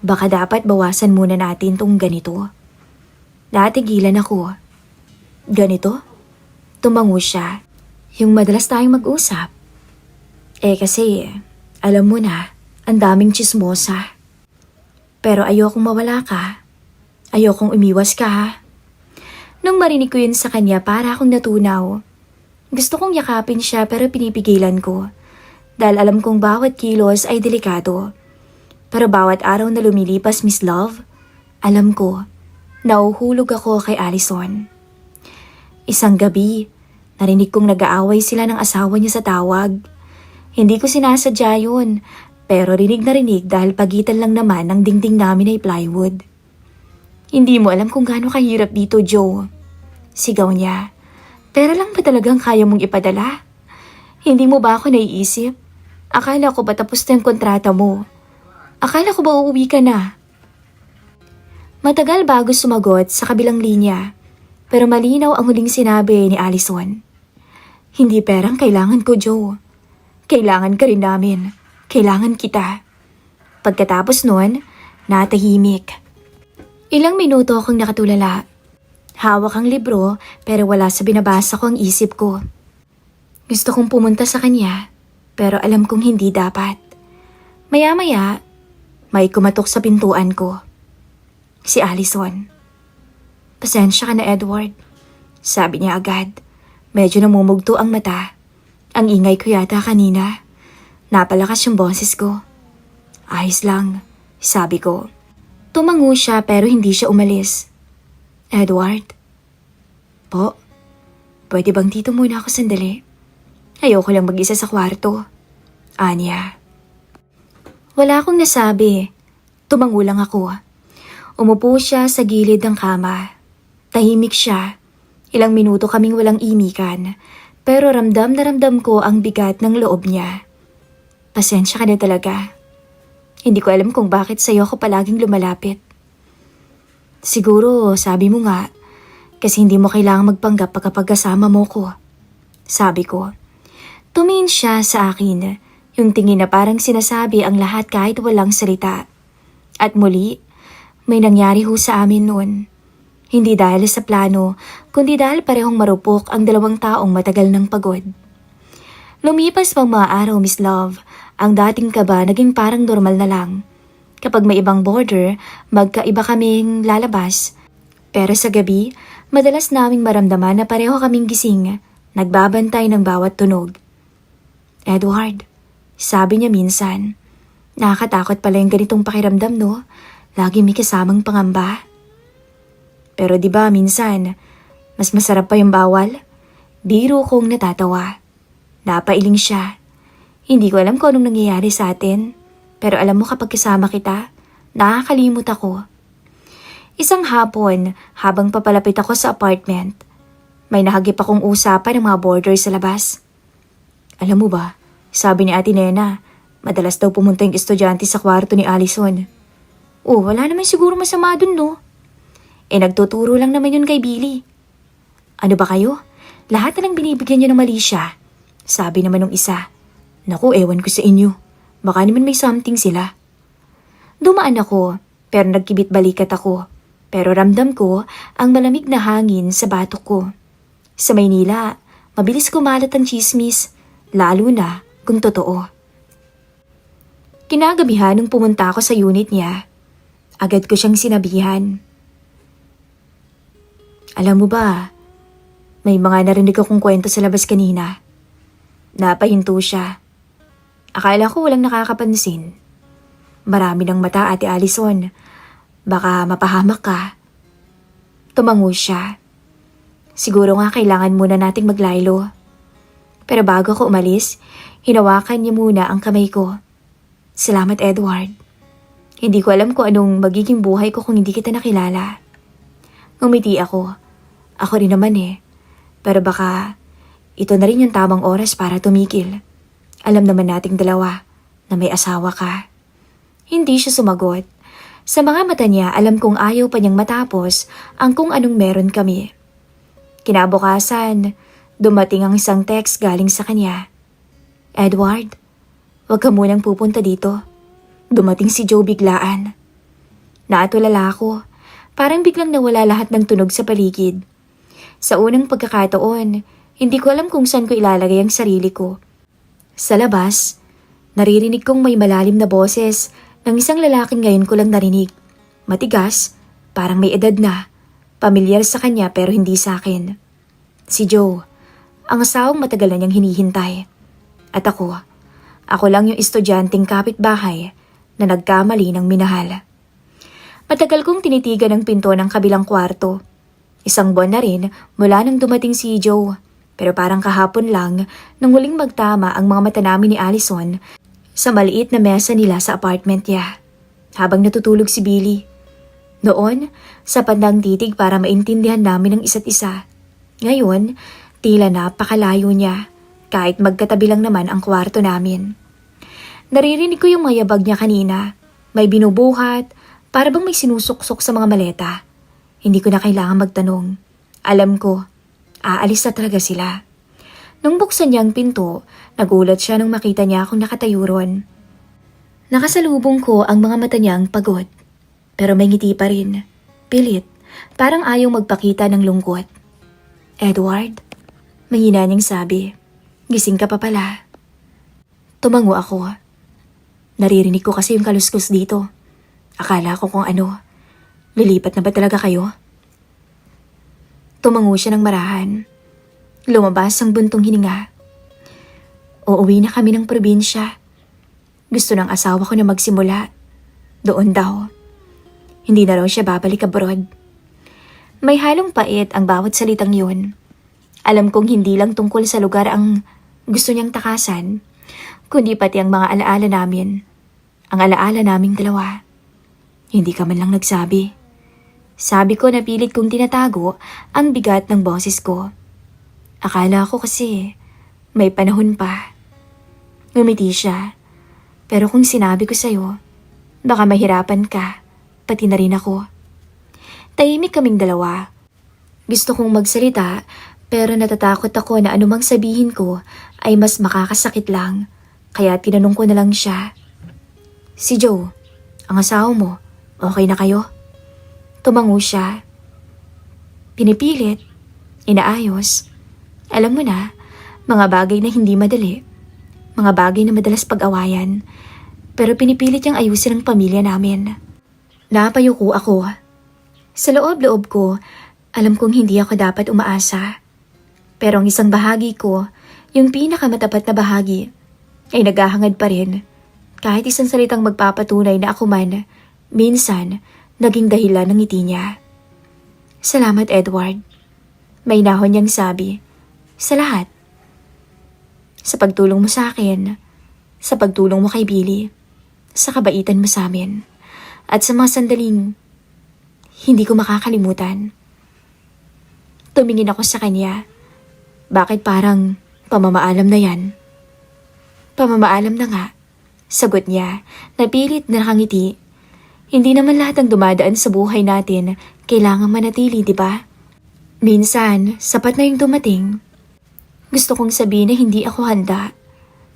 baka dapat bawasan muna natin tong ganito. Natigilan ako. Ganito? Tumango siya. Yung madalas tayong mag-usap. Kasi, alam mo na, ang daming tsismosa. Pero ayokong mawala ka. Ayokong umiwas ka ha. Nung marinig ko yun sa kanya para akong natunaw. Gusto kong yakapin siya pero pinipigilan ko. Dahil alam kong bawat kilos ay delikado. Pero bawat araw na lumilipas, Miss Love, alam ko, nauhulog ako kay Allison. Isang gabi, narinig kong nag-aaway sila ng asawa niya sa tawag. Hindi ko sinasadya yun, pero rinig na rinig dahil pagitan lang naman ng dingding namin ay plywood. Hindi mo alam kung gaano kahirap dito, Joe. Sigaw niya. Pera lang ba talagang kaya mong ipadala? Hindi mo ba ako naiisip? Akala ko ba tapos na yung kontrata mo? Akala ko ba uuwi ka na? Matagal bago sumagot sa kabilang linya, pero malinaw ang huling sinabi ni Allison. Hindi perang kailangan ko, Joe. Kailangan ka rin namin. Kailangan kita. Pagkatapos nun, natahimik. Ilang minuto akong nakatulala. Hawak ang libro pero wala sa binabasa ko ang isip ko. Gusto kong pumunta sa kanya pero alam kong hindi dapat. Maya-maya, may kumatok sa pintuan ko. Si Allison. Pasensya ka na, Edward. Sabi niya agad. Medyo namumugto ang mata. Ang ingay ko yata kanina. Napalakas yung boses ko. Ayos lang, sabi ko. Tumango siya pero hindi siya umalis. Edward? Po? Pwede bang dito muna ako sandali? Ayoko lang mag-isa sa kwarto. Anya. Wala akong nasabi. Tumango lang ako. Umupo siya sa gilid ng kama. Tahimik siya. Ilang minuto kaming walang imikan. Pero ramdam na ramdam ko ang bigat ng loob niya. Pasensya ka na talaga. Hindi ko alam kung bakit sa'yo ako palaging lumalapit. Siguro, sabi mo nga, kasi hindi mo kailangang magpanggap pagkapag kasama mo ko. Sabi ko. Tumingin siya sa akin, yung tingin na parang sinasabi ang lahat kahit walang salita. At muli, may nangyari ho sa amin noon. Hindi dahil sa plano, kundi dahil parehong marupok ang dalawang taong matagal ng pagod. Lumipas pang mga araw, Miss Love, ang dating kaba naging parang normal na lang. Kapag may ibang border, magkaiba kaming lalabas. Pero sa gabi, madalas naming maramdaman na pareho kaming gising, nagbabantay ng bawat tunog. Edward, sabi niya minsan, nakakatakot pala yung ganitong pakiramdam, no? Lagi may kasamang pangamba. Pero di ba minsan, mas masarap pa yung bawal? Biro kong natatawa. Napailing siya. Hindi ko alam kung anong nangyayari sa atin. Pero alam mo kapag kasama kita, nakakalimot ako. Isang hapon, habang papalapit ako sa apartment, may nahagip akong usapan ng mga boarders sa labas. Alam mo ba, sabi ni Ate Nena, madalas daw pumunta yung estudyante sa kwarto ni Allison. Oh, wala naman siguro masama dun, no? Nagtuturo lang naman yun kay Billy. Ano ba kayo? Lahat na lang binibigyan niyo ng mali siya. Sabi naman ng isa. Naku, ewan ko sa inyo. Baka naman may something sila. Dumaan ako, pero nagkibit balikat ako. Pero ramdam ko ang malamig na hangin sa batok ko. Sa Maynila, mabilis kumalat ang chismis, lalo na kung totoo. Kinagabihan nung pumunta ako sa unit niya, agad ko siyang sinabihan. Alam mo ba, may mga narinig akong kwento sa labas kanina. Napahinto siya. Akala ko walang nakakapansin. Marami ng mata, Ate Allison. Baka mapahamak ka. Tumango siya. Siguro nga kailangan muna nating maglaylo. Pero bago ko umalis, hinawakan niya muna ang kamay ko. Salamat, Edward. Hindi ko alam kung anong magiging buhay ko kung hindi kita nakilala. Ngumiti ako. Ako rin naman eh. Pero baka ito na rin yung tamang oras para tumigil. Alam naman nating dalawa na may asawa ka. Hindi siya sumagot. Sa mga mata niya, alam kong ayaw pa niyang matapos ang kung anong meron kami. Kinabukasan, dumating ang isang text galing sa kanya. Edward, huwag ka munang pupunta dito. Dumating si Joe biglaan. Naatulala ako. Parang biglang nawala lahat ng tunog sa paligid. Sa unang pagkakataon, hindi ko alam kung saan ko ilalagay ang sarili ko. Sa labas, naririnig kong may malalim na boses ng isang lalaking ngayon ko lang narinig. Matigas, parang may edad na. Pamilyar sa kanya pero hindi sa akin. Si Joe, ang asawang matagal na niyang hinihintay. At ako lang yung estudyanteng kapitbahay na nagkamali ng minahal. Matagal kong tinitigan ang pinto ng kabilang kwarto. Isang buwan na rin mula nang dumating si Joe. Pero parang kahapon lang nang huling magtama ang mga mata namin ni Allison sa maliit na mesa nila sa apartment niya. Habang natutulog si Billy. Noon, sapat na ang titig para maintindihan namin ang isa't isa. Ngayon, tila napakalayo niya kahit magkatabi lang naman ang kwarto namin. Naririnig ko yung mga yabag niya kanina. May binubuhat, para bang may sinusuksok sa mga maleta. Hindi ko na kailangan magtanong. Alam ko, aalis na talaga sila. Nung buksan niya ang pinto, nagulat siya nung makita niya akong nakatayo ron. Nakasalubong ko ang mga mata niyang pagod. Pero may ngiti pa rin. Pilit, parang ayaw magpakita ng lungkot. Edward, mahina niyang sabi. Gising ka pa pala. Tumango ako. Naririnig ko kasi yung kaluskos dito. Akala ko kung ano. Lilipat na ba talaga kayo? Tumango siya ng marahan. Lumabas ang buntong hininga. Uuwi na kami ng probinsya. Gusto ng asawa ko na magsimula. Doon daw. Hindi na raw siya babalik abroad. May halong pait ang bawat salitang yun. Alam kong hindi lang tungkol sa lugar ang gusto niyang takasan, kundi pati ang mga alaala namin. Ang alaala naming dalawa. Hindi ka man lang nagsabi. Sabi ko na pilit kong tinatago ang bigat ng boses ko. Akala ko kasi may panahon pa. Ngumiti siya. Pero kung sinabi ko sa'yo, baka mahirapan ka, pati na rin ako. Tahimik kaming dalawa. Gusto kong magsalita pero natatakot ako na anumang sabihin ko ay mas makakasakit lang. Kaya tinanong ko na lang siya. Si Joe, ang asawa mo, okay na kayo? Tumango siya. Pinipilit, inaayos. Alam mo na, mga bagay na hindi madali. Mga bagay na madalas pag-awayan. Pero pinipilit niyang ayusin ang pamilya namin. Napayuko ako. Sa loob-loob ko, alam kong hindi ako dapat umaasa. Pero ang isang bahagi ko, yung pinakamatapat na bahagi, ay naghahangad pa rin. Kahit isang salitang magpapatunay na ako man, minsan, naging dahilan ng ngiti niya. Salamat, Edward. May nahon niyang sabi. Sa lahat. Sa pagtulong mo sa akin, sa pagtulong mo kay Billy, sa kabaitan mo sa amin, at sa mga sandaling hindi ko makakalimutan. Tumingin ako sa kanya. Bakit parang pamamaalam na yan? Pamamaalam na nga, sagot niya, napilit na nakangiti. Hindi naman lahat ng dumadaan sa buhay natin kailangan manatili, di ba? Minsan, sapat na yung dumating. Gusto kong sabihin na hindi ako handa,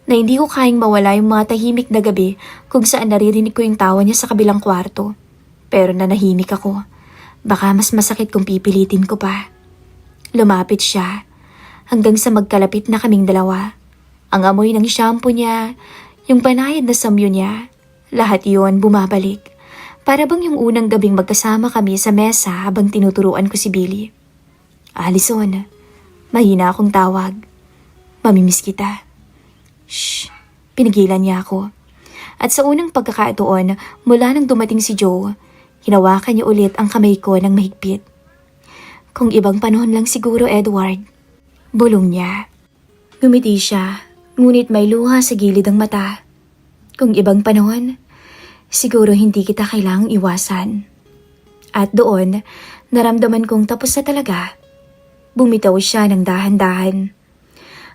na hindi ko kayang mawala yung mga tahimik na gabi kung saan naririnig ko yung tawa niya sa kabilang kwarto. Pero nanahimik ako. Baka mas masakit kung pipilitin ko pa. Lumapit siya, hanggang sa magkalapit na kaming dalawa. Ang amoy ng shampoo niya, yung panayad na samyo niya, lahat yun bumabalik. Para bang yung unang gabing magkasama kami sa mesa habang tinuturuan ko si Billy. Allison, mahina akong tawag. Mamimiss kita. Shh, pinigilan niya ako. At sa unang pagkakataon, mula nang dumating si Joe, hinawakan niya ulit ang kamay ko ng mahigpit. Kung ibang panahon lang siguro, Edward. Bulong niya. Ngumiti siya, ngunit may luha sa gilid ng mata. Kung ibang panahon, siguro hindi kita kailangang iwasan. At doon, naramdaman kong tapos na talaga. Bumitaw siya ng dahan-dahan.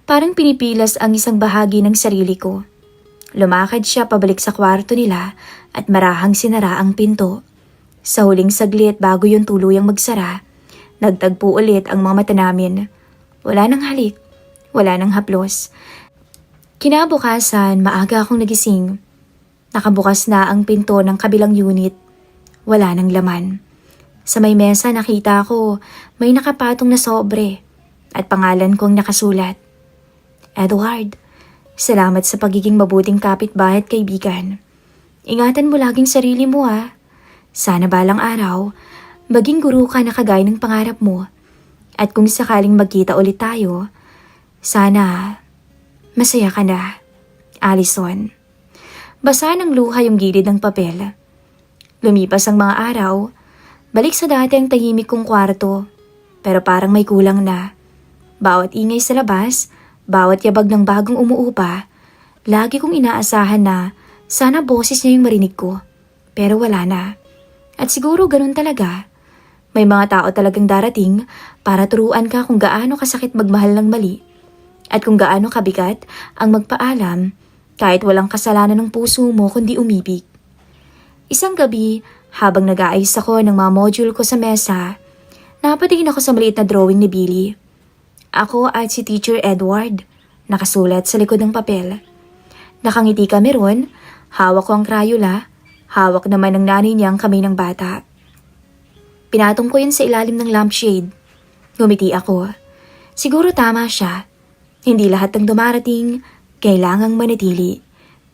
Parang pinipilas ang isang bahagi ng sarili ko. Lumakad siya pabalik sa kwarto nila at marahang sinara ang pinto. Sa huling saglit bago yung tuluyang magsara, nagtagpo ulit ang mga mata namin. Wala nang halik, wala nang haplos. Kinabukasan, maaga akong nagising. Nakabukas na ang pinto ng kabilang unit. Wala nang laman. Sa may mesa nakita ko may nakapatong na sobre at pangalan kong nakasulat. Edward, salamat sa pagiging mabuting kapitbahay at kaibigan. Ingatan mo laging sarili mo ah. Sana balang araw, maging guro ka na kagaya ng pangarap mo. At kung sakaling magkita ulit tayo, sana masaya ka na, Allison. Basa ng luha yung gilid ng papel. Lumipas ang mga araw, balik sa dati ang tahimik kong kwarto, pero parang may kulang na. Bawat ingay sa labas, bawat yabag ng bagong umuupa, lagi kong inaasahan na sana boses niya yung marinig ko. Pero wala na. At siguro ganun talaga. May mga tao talagang darating para turuan ka kung gaano kasakit magmahal ng mali at kung gaano kabigat ang magpaalam kahit walang kasalanan ng puso mo kundi umibig. Isang gabi, habang nag-aayos ako ng mga module ko sa mesa, napatingin ako sa maliit na drawing ni Billy. Ako at si Teacher Edward, nakasulat sa likod ng papel. Nakangiti kami ron, hawak ko ang Crayola, hawak naman ng nanay niya ang kamay ng bata. Pinatong ko yun sa ilalim ng lampshade. Ngumiti ako. Siguro tama siya. Hindi lahat ng dumarating, kailangang manatili.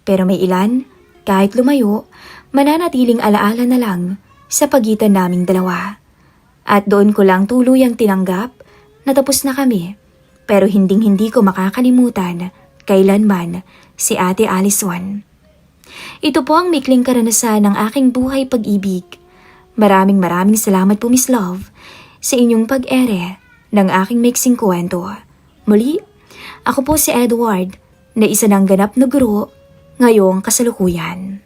Pero may ilan, kahit lumayo, mananatiling alaala na lang sa pagitan naming dalawa. At doon ko lang tuluyang tinanggap na tapos na kami. Pero hinding-hindi ko makakalimutan kailanman si Ate Allison. Ito po ang mikling karanasan ng aking buhay pag-ibig. Maraming salamat po Miss Love sa inyong pag-ere ng aking mixing kwento. Muli, ako po si Edward na isa ng ganap na guro ngayong kasalukuyan.